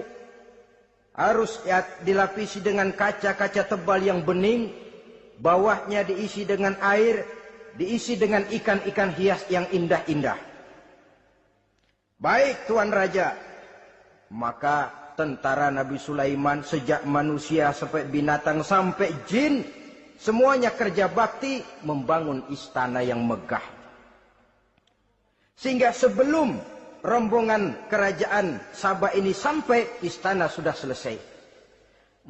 harus dilapisi dengan kaca-kaca tebal yang bening. Bawahnya diisi dengan air, diisi dengan ikan-ikan hias yang indah-indah. Baik Tuan Raja. Maka tentara Nabi Sulaiman, sejak manusia sampai binatang sampai jin, semuanya kerja bakti membangun istana yang megah. Sehingga sebelum rombongan kerajaan Sabah ini sampai, istana sudah selesai.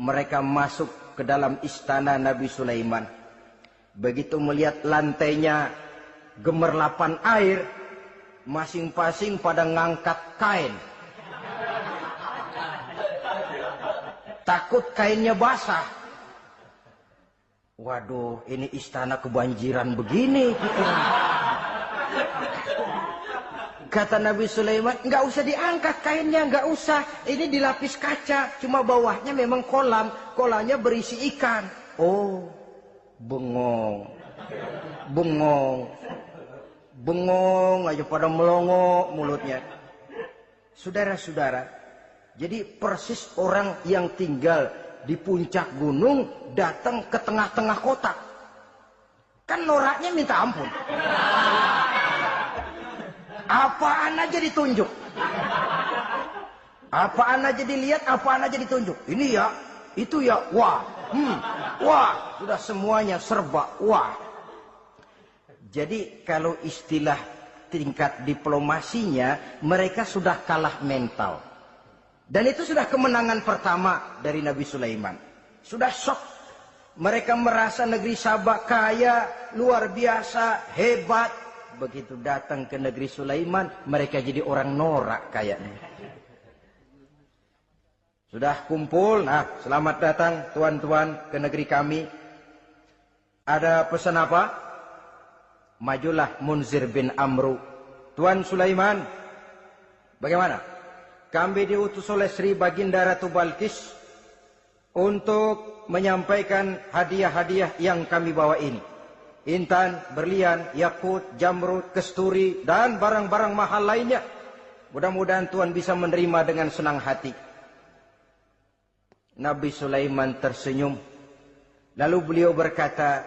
Mereka masuk ke dalam istana Nabi Sulaiman. Begitu melihat lantainya gemerlapan air, masing-masing pada ngangkat kain. Takut kainnya basah. Waduh, ini istana kebanjiran begini. Kata Nabi Sulaiman, nggak usah diangkat kainnya, nggak usah. Ini dilapis kaca, cuma bawahnya memang kolam. Kolamnya berisi ikan. Oh, bengong. Bengong. Bengong aja pada melongo mulutnya. Saudara-saudara, jadi persis orang yang tinggal di puncak gunung datang ke tengah-tengah kota. Kan noraknya minta ampun. Apaan aja ditunjuk. Apaan aja dilihat, apaan aja ditunjuk. Ini ya, itu ya, wah. Wah, sudah semuanya serba wah. Jadi kalau istilah tingkat diplomasinya, mereka sudah kalah mental. Dan itu sudah kemenangan pertama dari Nabi Sulaiman. Sudah shock. Mereka merasa negeri Sabah kaya, luar biasa, hebat. Begitu datang ke negeri Sulaiman, mereka jadi orang norak kayaknya. Sudah kumpul, nah selamat datang tuan-tuan ke negeri kami. Ada pesan apa? Majulah Munzir bin Amru. Tuan Sulaiman, bagaimana? Kami diutus oleh Sri Baginda Ratu Balkis untuk menyampaikan hadiah-hadiah yang kami bawa ini. Intan, berlian, yakut, jamrud, kesturi, dan barang-barang mahal lainnya. Mudah-mudahan Tuhan bisa menerima dengan senang hati. Nabi Sulaiman tersenyum. Lalu beliau berkata,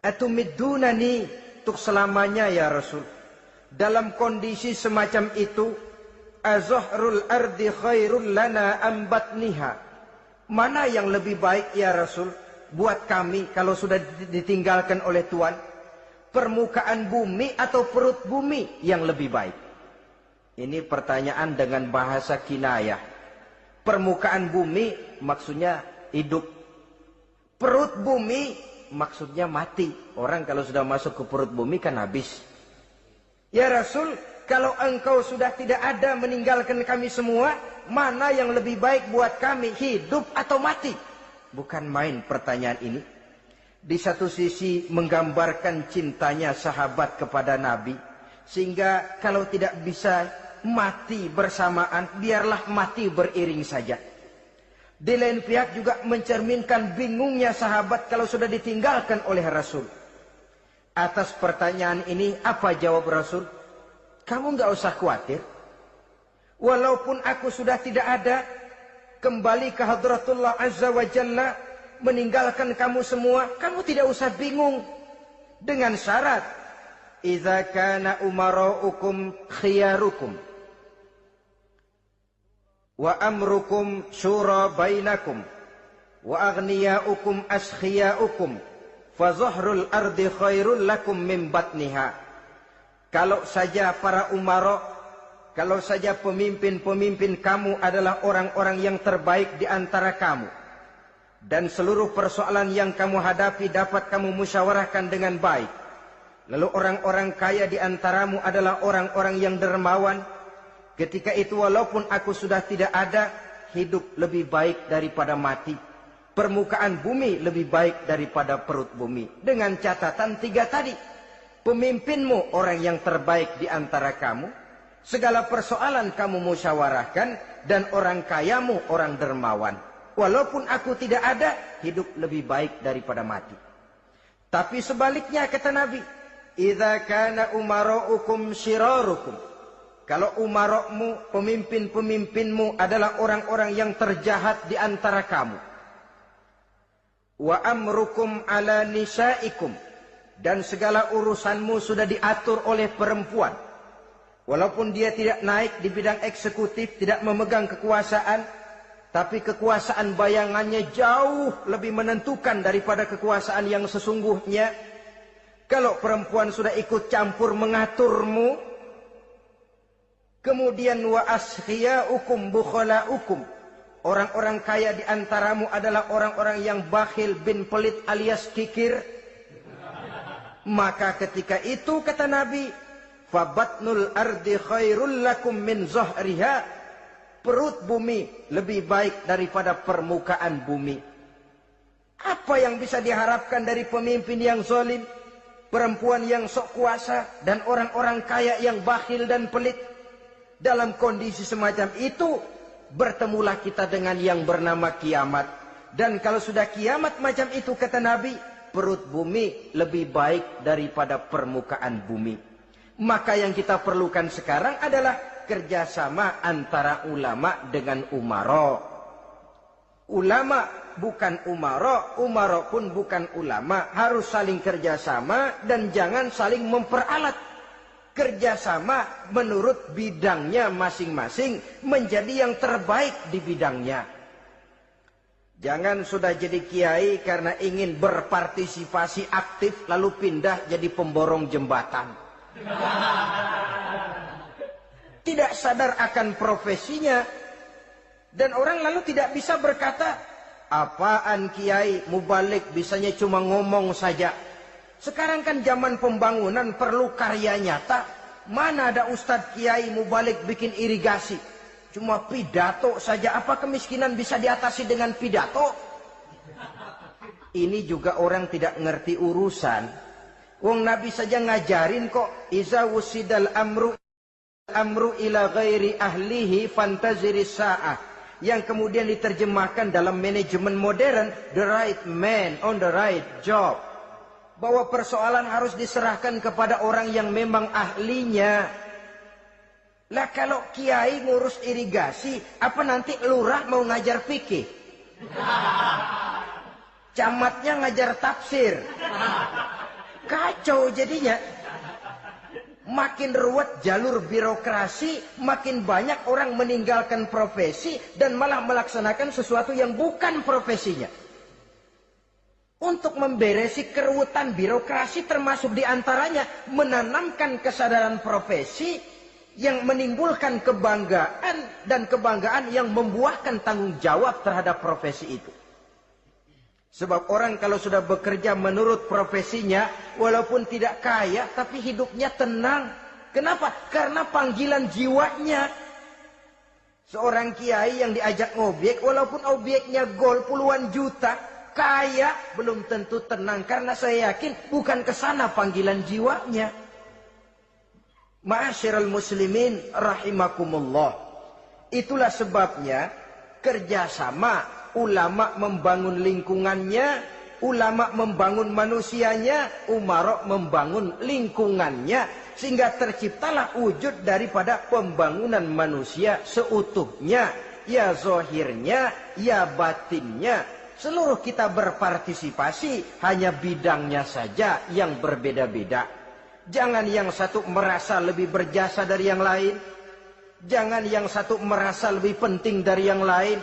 Atumiddunani, untuk selamanya ya Rasul. dalam kondisi semacam itu, azahrul ardi khairul lana ambatniha. Mana yang lebih baik ya Rasul buat kami kalau sudah ditinggalkan oleh Tuhan? Permukaan bumi atau perut bumi yang lebih baik? Ini pertanyaan dengan bahasa kinayah. Permukaan bumi maksudnya hidup. Perut bumi maksudnya mati. Orang kalau sudah masuk ke perut bumi kan habis. Ya Rasul, kalau engkau sudah tidak ada meninggalkan kami semua, mana yang lebih baik buat kami, hidup atau mati? Bukan main pertanyaan ini. Di satu sisi menggambarkan cintanya sahabat kepada Nabi, sehingga kalau tidak bisa mati bersamaan, biarlah mati beriring saja. Di lain pihak juga mencerminkan bingungnya sahabat kalau sudah ditinggalkan oleh Rasul. Atas pertanyaan ini, apa jawab Rasul? Kamu nggak usah khawatir. Walaupun aku sudah tidak ada, kembali ke Hadratullah Azza wa Jalla, meninggalkan kamu semua, kamu tidak usah bingung. Dengan syarat, idza kana umaraukum khiyarukum wa amrukum syura bainakum wa aghniyaukum askhiyaukum fa zahrul ardi khairul lakum min batniha. Kalau saja para umara, kalau saja pemimpin-pemimpin kamu adalah orang-orang yang terbaik di antara kamu, dan seluruh persoalan yang kamu hadapi dapat kamu musyawarahkan dengan baik, lalu orang-orang kaya di antaramu adalah orang-orang yang dermawan, ketika itu walaupun aku sudah tidak ada, hidup lebih baik daripada mati. Permukaan bumi lebih baik daripada perut bumi. Dengan catatan 3 tadi. Pemimpinmu orang yang terbaik di antara kamu. Segala persoalan kamu musyawarahkan. Dan orang kayamu orang dermawan. Walaupun aku tidak ada, hidup lebih baik daripada mati. Tapi sebaliknya kata Nabi, idza kana umaraukum syirarukum. Kalau umarokmu, pemimpin-pemimpinmu adalah orang-orang yang terjahat di antara kamu. Wa amrukum ala nisaikum. Dan segala urusanmu sudah diatur oleh perempuan. Walaupun dia tidak naik di bidang eksekutif, tidak memegang kekuasaan, tapi kekuasaan bayangannya jauh lebih menentukan daripada kekuasaan yang sesungguhnya. Kalau perempuan sudah ikut campur mengaturmu, kemudian wa askhiyaukum bukhalaukum. Orang-orang kaya di antaramu adalah orang-orang yang bakhil bin pelit alias kikir. Maka ketika itu kata Nabi, fabatnul ardi khairul lakum min zahriha. Perut bumi lebih baik daripada permukaan bumi. Apa yang bisa diharapkan dari pemimpin yang zalim, perempuan yang sok kuasa, dan orang-orang kaya yang bakhil dan pelit? Dalam kondisi semacam itu, bertemulah kita dengan yang bernama kiamat. Dan kalau sudah kiamat macam itu kata Nabi, perut bumi lebih baik daripada permukaan bumi. Maka yang kita perlukan sekarang adalah kerjasama antara ulama dengan umara. Ulama bukan umara, umara pun bukan ulama. Harus saling kerjasama dan jangan saling memperalat. Kerjasama menurut bidangnya masing-masing menjadi yang terbaik di bidangnya. Jangan sudah jadi kiai karena ingin berpartisipasi aktif lalu pindah jadi pemborong jembatan. Tidak sadar akan profesinya. Dan orang lalu tidak bisa berkata, apaan kiai mubalik bisanya cuma ngomong saja. Sekarang kan zaman pembangunan perlu karya nyata. Mana ada ustadz kiai mubalik bikin irigasi. Cuma pidato saja, apa kemiskinan bisa diatasi dengan pidato? Ini juga orang tidak ngerti urusan. Wong Nabi saja ngajarin kok, iza wusidal amru ila ghairi ahlihi fantaziris sa'ah. Yang kemudian diterjemahkan dalam manajemen modern, the right man on the right job. Bahwa persoalan harus diserahkan kepada orang yang memang ahlinya. Lah kalau kiai ngurus irigasi, apa nanti lurah mau ngajar fikih? Camatnya ngajar tafsir. Kacau jadinya. makin ruwet jalur birokrasi, makin banyak orang meninggalkan profesi dan malah melaksanakan sesuatu yang bukan profesinya. Untuk memberesi keruwetan birokrasi termasuk diantaranya menanamkan kesadaran profesi yang menimbulkan kebanggaan dan kebanggaan yang membuahkan tanggung jawab terhadap profesi itu. Sebab orang kalau sudah bekerja menurut profesinya, walaupun tidak kaya tapi hidupnya tenang. Kenapa? Karena panggilan jiwanya. Seorang kiai yang diajak ngobek, walaupun objeknya gol puluhan juta, kaya belum tentu tenang, karena saya yakin bukan ke sana panggilan jiwanya. Ma'asyiral muslimin rahimakumullah. Itulah sebabnya kerjasama ulama membangun lingkungannya, ulama membangun manusianya, umarok membangun lingkungannya, sehingga terciptalah wujud daripada pembangunan manusia seutuhnya, ya zahirnya, ya batinnya. Seluruh kita berpartisipasi, hanya bidangnya saja yang berbeda-beda. Jangan yang satu merasa lebih berjasa dari yang lain. Jangan yang satu merasa lebih penting dari yang lain.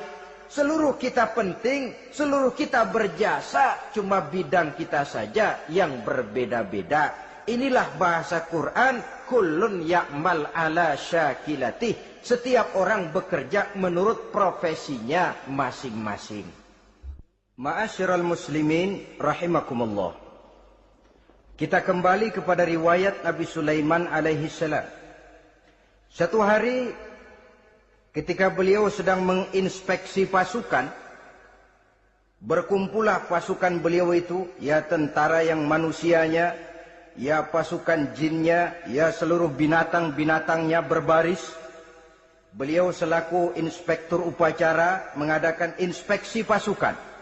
Seluruh kita penting, seluruh kita berjasa, cuma bidang kita saja yang berbeda-beda. Inilah bahasa Quran, kullun ya'mal ala syakilatih. Setiap orang bekerja menurut profesinya masing-masing. Ma'asyiral muslimin rahimakumullah. Kita kembali kepada riwayat Nabi Sulaiman alaihi salam. Satu hari ketika beliau sedang menginspeksi pasukan, berkumpullah pasukan beliau itu, ya tentara yang manusianya, ya pasukan jinnya, ya seluruh binatang-binatangnya berbaris. Beliau selaku inspektur upacara mengadakan inspeksi pasukan.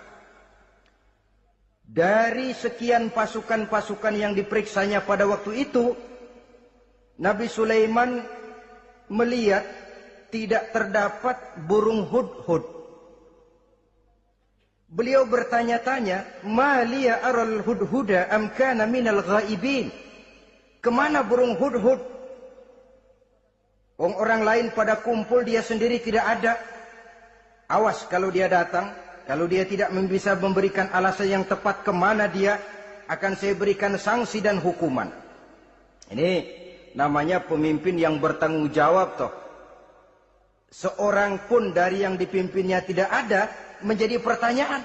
Dari sekian pasukan-pasukan yang diperiksanya pada waktu itu, Nabi Sulaiman melihat tidak terdapat burung hudhud. Beliau bertanya-tanya, "Ma liya aral hudhuda am kana minal ghaibin?" Kemana burung hudhud? Orang lain pada kumpul, dia sendiri tidak ada. Awas kalau dia datang. Kalau dia tidak bisa memberikan alasan yang tepat kemana dia, akan saya berikan sanksi dan hukuman. Ini namanya pemimpin yang bertanggung jawab toh. Seorang pun dari yang dipimpinnya tidak ada, menjadi pertanyaan.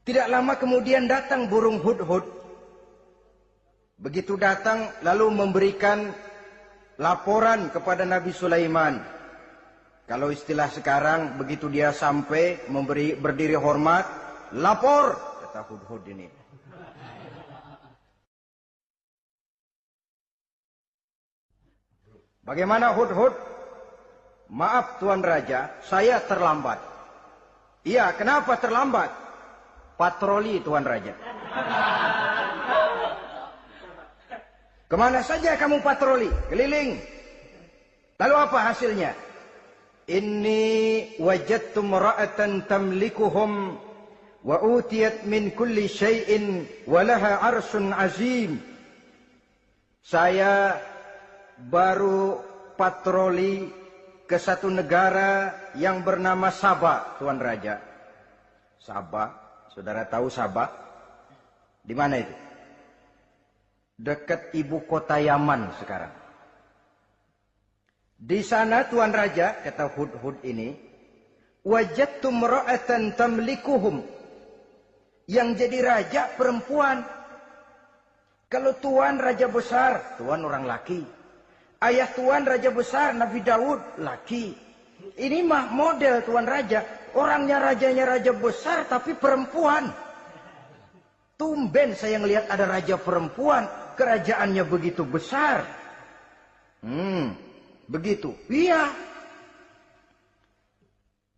Tidak lama kemudian datang burung hudhud. Begitu datang lalu memberikan laporan kepada Nabi Sulaiman. Kalau istilah sekarang, begitu dia sampai berdiri hormat, lapor, kata hudhud ini. Bagaimana hudhud? Maaf Tuan Raja, saya terlambat. Iya, kenapa terlambat? Patroli Tuan Raja. Kemana saja kamu patroli? Keliling. Lalu apa hasilnya? Inni wajadtu imra'atan tamlikuhum wa utiyat min kulli syai'in wa laha 'arsyun 'azim. Saya baru patroli ke satu negara yang bernama Sabah, Tuan Raja. Sabah, saudara tahu Sabah? Di mana itu? Dekat ibu kota Yaman sekarang. Di sana Tuan Raja, kata hudhud ini, wajadtu imra'atan tamlikuhum. Yang jadi raja perempuan. Kalau Tuan raja besar, Tuan orang laki. Ayah Tuan raja besar, Nabi Daud, laki. Ini mah model Tuan Raja. Orangnya rajanya raja besar tapi perempuan. Tumben saya ngelihat ada raja perempuan. Kerajaannya begitu besar. Begitu. Iya.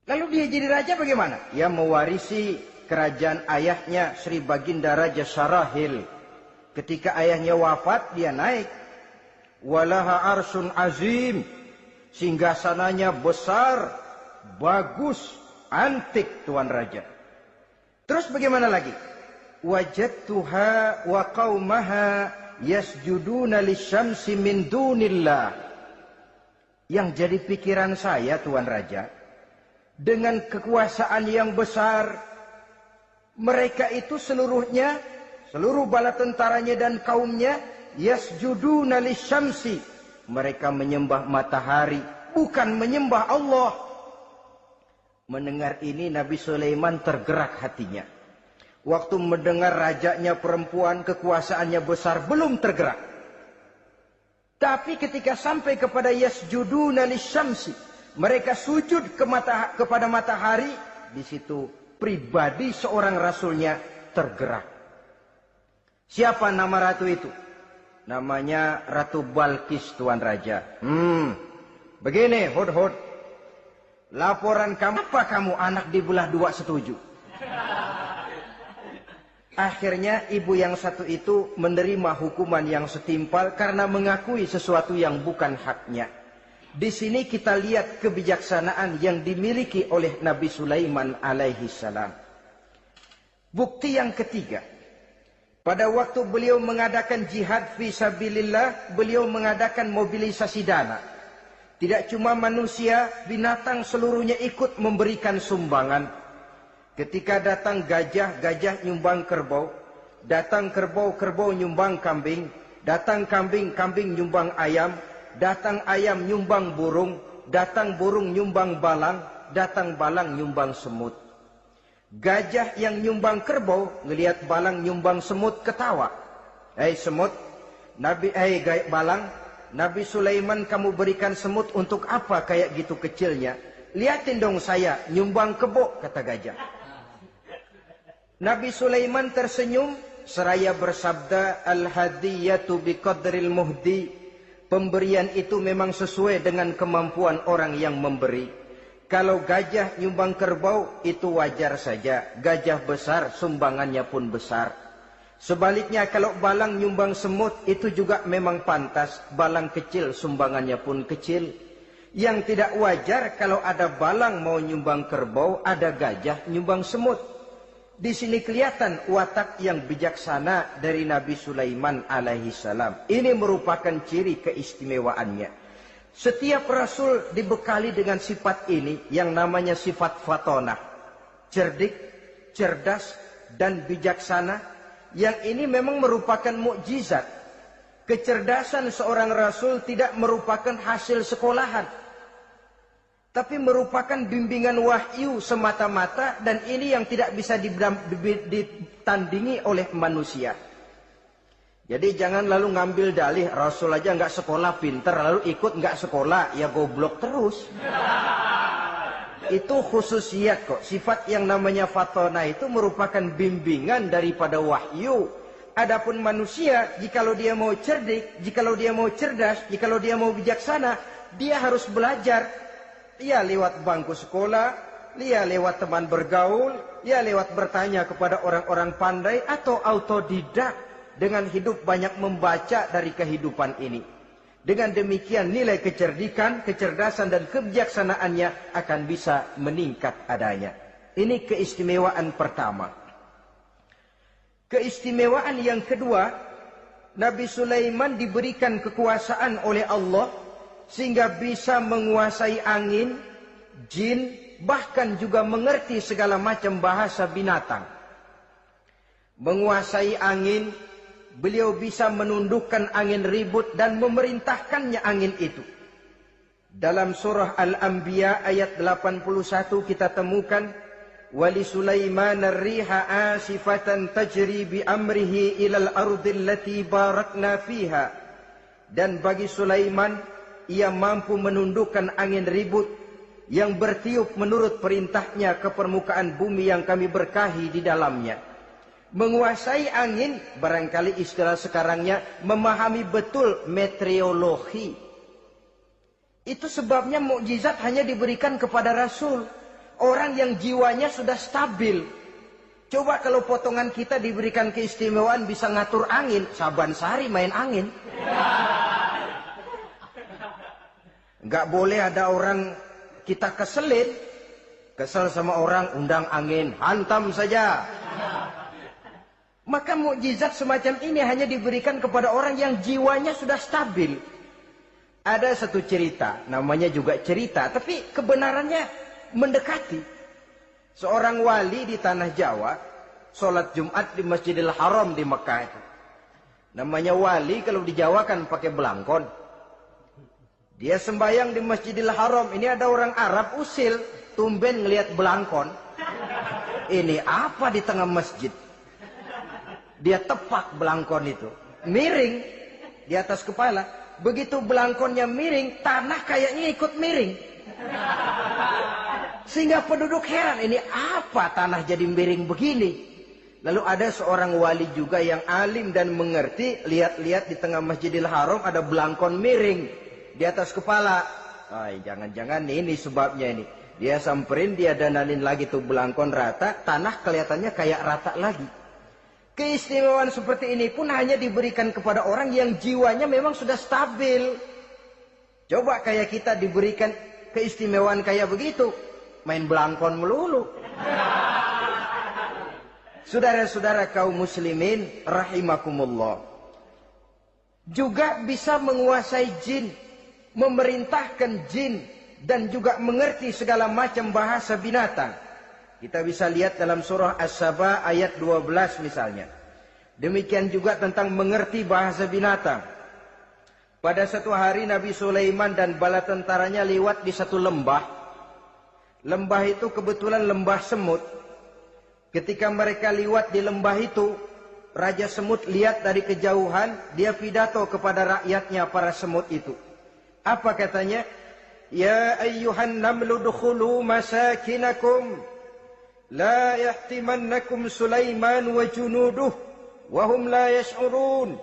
Lalu dia jadi raja bagaimana? Dia mewarisi kerajaan ayahnya Sri Baginda Raja Sarahil. Ketika ayahnya wafat, dia naik. Walaha arsun azim. Singgasananya besar, bagus, antik Tuan Raja. Terus bagaimana lagi? Wajadtuha wa qaumaha yasjuduna lisyamsi min dunillah. Yang jadi pikiran saya, Tuan Raja, dengan kekuasaan yang besar, mereka itu seluruhnya, seluruh bala tentaranya dan kaumnya, yasjuduna lisyamsi. Mereka menyembah matahari, bukan menyembah Allah. Mendengar ini Nabi Sulaiman tergerak hatinya. Waktu mendengar rajanya perempuan, kekuasaannya besar, belum tergerak. Tapi ketika sampai kepada yasjuduna lisyamsi, mereka sujud kepada matahari, di situ pribadi seorang rasulnya tergerak. Siapa nama ratu itu? Namanya Ratu Balkis, Tuan Raja. Begini, Hudhud. Laporan kamu, apa kamu anak dibelah dua setuju? Akhirnya ibu yang satu itu menerima hukuman yang setimpal karena mengakui sesuatu yang bukan haknya. Di sini kita lihat kebijaksanaan yang dimiliki oleh Nabi Sulaiman alaihi salam. Bukti yang ketiga. Pada waktu beliau mengadakan jihad fi sabilillah, beliau mengadakan mobilisasi dana. Tidak cuma manusia, binatang seluruhnya ikut memberikan sumbangan. Ketika datang gajah, gajah nyumbang kerbau. Datang kerbau, kerbau nyumbang kambing. Datang kambing, kambing nyumbang ayam. Datang ayam nyumbang burung. Datang burung nyumbang balang. Datang balang nyumbang semut. Gajah yang nyumbang kerbau ngelihat balang nyumbang semut ketawa. Hei semut, balang, Nabi Sulaiman kamu berikan semut untuk apa kayak gitu kecilnya? Lihatin dong saya nyumbang kebo, kata gajah. Nabi Sulaiman tersenyum seraya bersabda, al-hadiyatu biqadril muhdi. Pemberian itu memang sesuai dengan kemampuan orang yang memberi. Kalau gajah nyumbang kerbau, itu wajar saja. Gajah besar, sumbangannya pun besar. Sebaliknya kalau balang nyumbang semut, itu juga memang pantas. Balang kecil, sumbangannya pun kecil. Yang tidak wajar kalau ada balang mau nyumbang kerbau, ada gajah nyumbang semut. Di sini kelihatan watak yang bijaksana dari Nabi Sulaiman alaihi salam. Ini merupakan ciri keistimewaannya. Setiap rasul dibekali dengan sifat ini yang namanya sifat fatonah. Cerdik, cerdas, dan bijaksana. Yang ini memang merupakan mukjizat. Kecerdasan seorang rasul tidak merupakan hasil sekolahan, tapi merupakan bimbingan wahyu semata-mata, dan ini yang tidak bisa ditandingi oleh manusia. Jadi jangan lalu ngambil dalih rasul aja nggak sekolah pinter, lalu ikut nggak sekolah ya goblok terus. Itu khususiat kok. Sifat yang namanya fatona itu merupakan bimbingan daripada wahyu. Adapun manusia, jikalau dia mau cerdik, jikalau dia mau cerdas, jikalau dia mau bijaksana, dia harus belajar. Ya lewat bangku sekolah, ya lewat teman bergaul, ya lewat bertanya kepada orang-orang pandai, atau autodidak dengan hidup banyak membaca dari kehidupan ini. Dengan demikian nilai kecerdikan, kecerdasan dan kebijaksanaannya akan bisa meningkat adanya. Ini keistimewaan pertama. Keistimewaan yang kedua, Nabi Sulaiman diberikan kekuasaan oleh Allah sehingga bisa menguasai angin, jin, bahkan juga mengerti segala macam bahasa binatang. Menguasai angin, beliau bisa menundukkan angin ribut dan memerintahkannya angin itu. Dalam surah Al-Anbiya ayat 81 kita temukan, wali Sulaiman ar-riha asifatan tajri bi amrihi ilal ardil lati barakna fiha. Dan bagi Sulaiman, ia mampu menundukkan angin ribut yang bertiup menurut perintahnya ke permukaan bumi yang kami berkahi di dalamnya. Menguasai angin, barangkali istilah sekarangnya, memahami betul meteorologi. Itu sebabnya mukjizat hanya diberikan kepada Rasul. Orang yang jiwanya sudah stabil. Coba kalau potongan kita diberikan keistimewaan bisa ngatur angin, Saban Sari main angin. Nggak boleh ada orang kita keselin. Kesel sama orang, undang angin, hantam saja. Maka mukjizat semacam ini hanya diberikan kepada orang yang jiwanya sudah stabil. Ada satu cerita, namanya juga cerita, tapi kebenarannya mendekati. Seorang wali di tanah Jawa, sholat Jumat di Masjidil Haram di Mekah itu. Namanya wali kalau di Jawa kan pakai belangkon. Dia sembahyang di Masjidil Haram. Ini ada orang Arab usil, tumben ngelihat belangkon. Ini apa di tengah masjid? Dia tepak belangkon itu, miring di atas kepala. Begitu belangkonnya miring, tanah kayaknya ikut miring. Sehingga penduduk heran, ini apa tanah jadi miring begini? Lalu ada seorang wali juga yang alim dan mengerti, lihat-lihat di tengah Masjidil Haram ada belangkon miring di atas kepala. Jangan-jangan ini sebabnya ini. Dia samperin, dia dandanin lagi tuh belangkon rata, tanah kelihatannya kayak rata lagi. Keistimewaan seperti ini pun hanya diberikan kepada orang yang jiwanya memang sudah stabil. Coba kayak kita diberikan keistimewaan kayak begitu, main belangkon melulu. Saudara-saudara kaum muslimin rahimakumullah. Juga bisa menguasai jin, memerintahkan jin, dan juga mengerti segala macam bahasa binatang. Kita bisa lihat dalam surah As-Saba ayat 12 misalnya. Demikian juga tentang mengerti bahasa binatang. Pada satu hari Nabi Sulaiman dan bala tentaranya lewat di satu lembah. Lembah itu kebetulan lembah semut. Ketika mereka lewat di lembah itu, Raja Semut lihat dari kejauhan, dia pidato kepada rakyatnya para semut itu. Apa katanya? Ya ayyuhan namlu dukhulu masakinakum. La yahtimannakum Sulaiman wa junuduh wahum la yash'urun.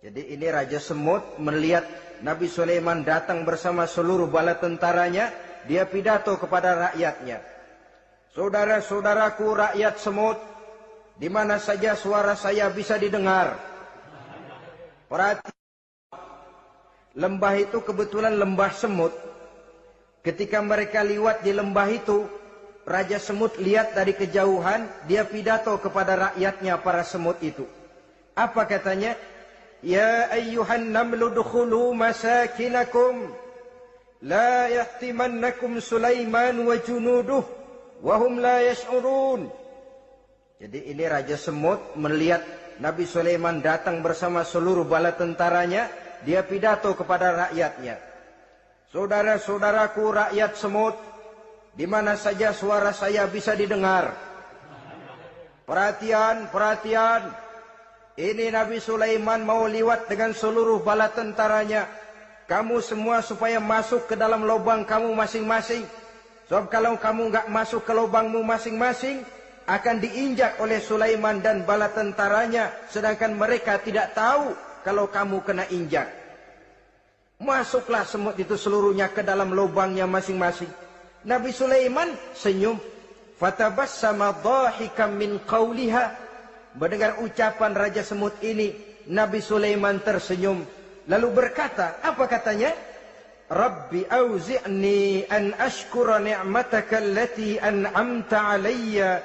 Jadi ini Raja Semut melihat Nabi Sulaiman datang bersama seluruh bala tentaranya, dia pidato kepada rakyatnya. Saudara-saudaraku rakyat semut, di mana saja suara saya bisa didengar. Perhatikan, lembah itu kebetulan lembah semut. Ketika mereka lewat di lembah itu, Raja Semut lihat dari kejauhan, dia pidato kepada rakyatnya para semut itu. Apa katanya? Ya ayyuhan namlu dukhulu masakinakum. La yahtimannakum Sulaiman wa junuduh wahum la yash'urun. Jadi ini Raja Semut melihat Nabi Sulaiman datang bersama seluruh bala tentaranya, dia pidato kepada rakyatnya. Saudara-saudaraku rakyat semut, di mana saja suara saya bisa didengar. Perhatian, perhatian. Ini Nabi Sulaiman mau lewat dengan seluruh bala tentaranya. Kamu semua supaya masuk ke dalam lubang kamu masing-masing. Sebab kalau kamu nggak masuk ke lubangmu masing-masing, akan diinjak oleh Sulaiman dan bala tentaranya. Sedangkan mereka tidak tahu kalau kamu kena injak. Masuklah semut itu seluruhnya ke dalam lubangnya masing-masing. Nabi Sulaiman senyum. Fatabassama dhahikan min qawliha. Mendengar ucapan Raja Semut ini, Nabi Sulaiman tersenyum. Lalu berkata, apa katanya? Rabbi auzi'ni an ashkura ni'mataka allati an'amta alayya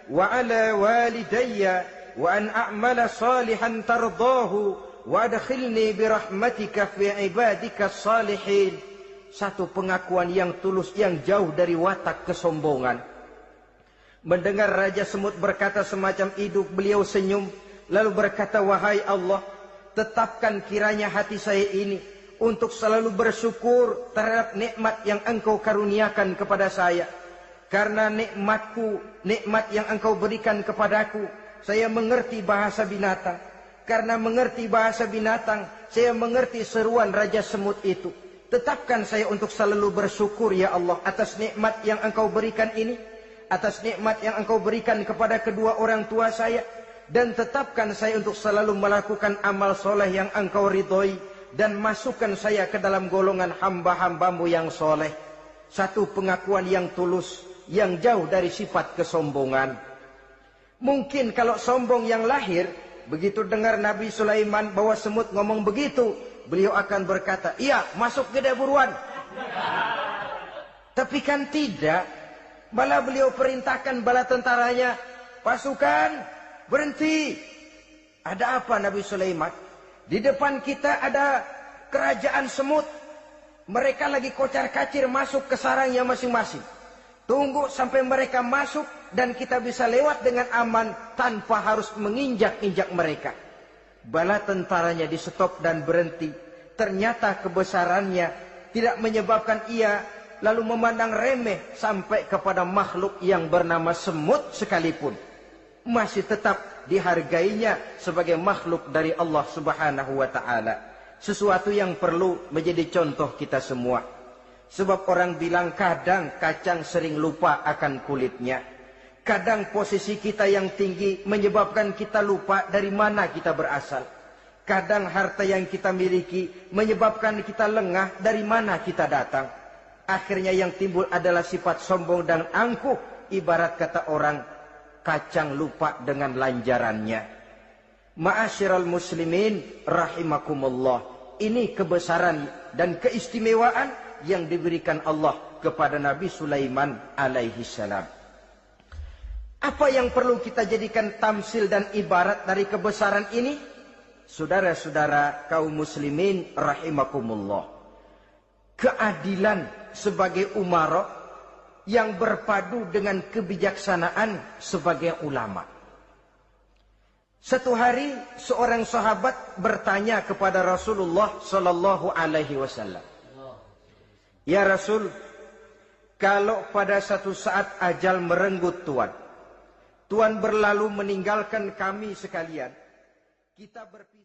wa ala walidayya wa an a'mala salihan tardahu wa adkhilni birahmatika fi ibadika salihin. Satu pengakuan yang tulus, yang jauh dari watak kesombongan. Mendengar Raja Semut berkata semacam itu, beliau senyum. Lalu berkata, wahai Allah, tetapkan kiranya hati saya ini untuk selalu bersyukur terhadap nikmat yang engkau karuniakan kepada saya. Karena nikmatku, nikmat yang engkau berikan kepadaku, saya mengerti bahasa binatang. Karena mengerti bahasa binatang, saya mengerti seruan Raja Semut itu. Tetapkan saya untuk selalu bersyukur ya Allah atas nikmat yang engkau berikan ini, atas nikmat yang engkau berikan kepada kedua orang tua saya, dan tetapkan saya untuk selalu melakukan amal soleh yang engkau ridhoi, dan masukkan saya ke dalam golongan hamba-hambamu yang soleh. Satu pengakuan yang tulus, yang jauh dari sifat kesombongan. Mungkin kalau sombong yang lahir, begitu dengar Nabi Sulaiman bahwa semut ngomong begitu, beliau akan berkata, iya masuk gede buruan. Tapi kan tidak. Malah beliau perintahkan bala tentaranya, pasukan, Berhenti. Ada apa Nabi Sulaiman? Di depan kita ada kerajaan semut. Mereka lagi kocar-kacir masuk ke sarangnya masing-masing. Tunggu sampai mereka masuk dan kita bisa lewat dengan aman tanpa harus menginjak-injak mereka. Bala tentaranya di stop dan berhenti. Ternyata kebesarannya tidak menyebabkan ia lalu memandang remeh sampai kepada makhluk yang bernama semut sekalipun. Masih tetap dihargainya sebagai makhluk dari Allah Subhanahu wa ta'ala. Sesuatu yang perlu menjadi contoh kita semua. Sebab orang bilang kadang kacang sering lupa akan kulitnya. Kadang posisi kita yang tinggi menyebabkan kita lupa dari mana kita berasal. Kadang harta yang kita miliki menyebabkan kita lengah dari mana kita datang. Akhirnya yang timbul adalah sifat sombong dan angkuh. Ibarat kata orang, kacang lupa dengan lanjarannya. Ma'asyiral muslimin rahimakumullah. Ini kebesaran dan keistimewaan yang diberikan Allah kepada Nabi Sulaiman alaihi salam. Apa yang perlu kita jadikan tamsil dan ibarat dari kebesaran ini? Saudara-saudara kaum muslimin rahimakumullah. Keadilan sebagai umara yang berpadu dengan kebijaksanaan sebagai ulama. Satu hari seorang sahabat bertanya kepada Rasulullah sallallahu alaihi wasallam. Ya Rasul, kalau pada satu saat ajal merenggut Tuhan berlalu meninggalkan kami sekalian, kita berpisah.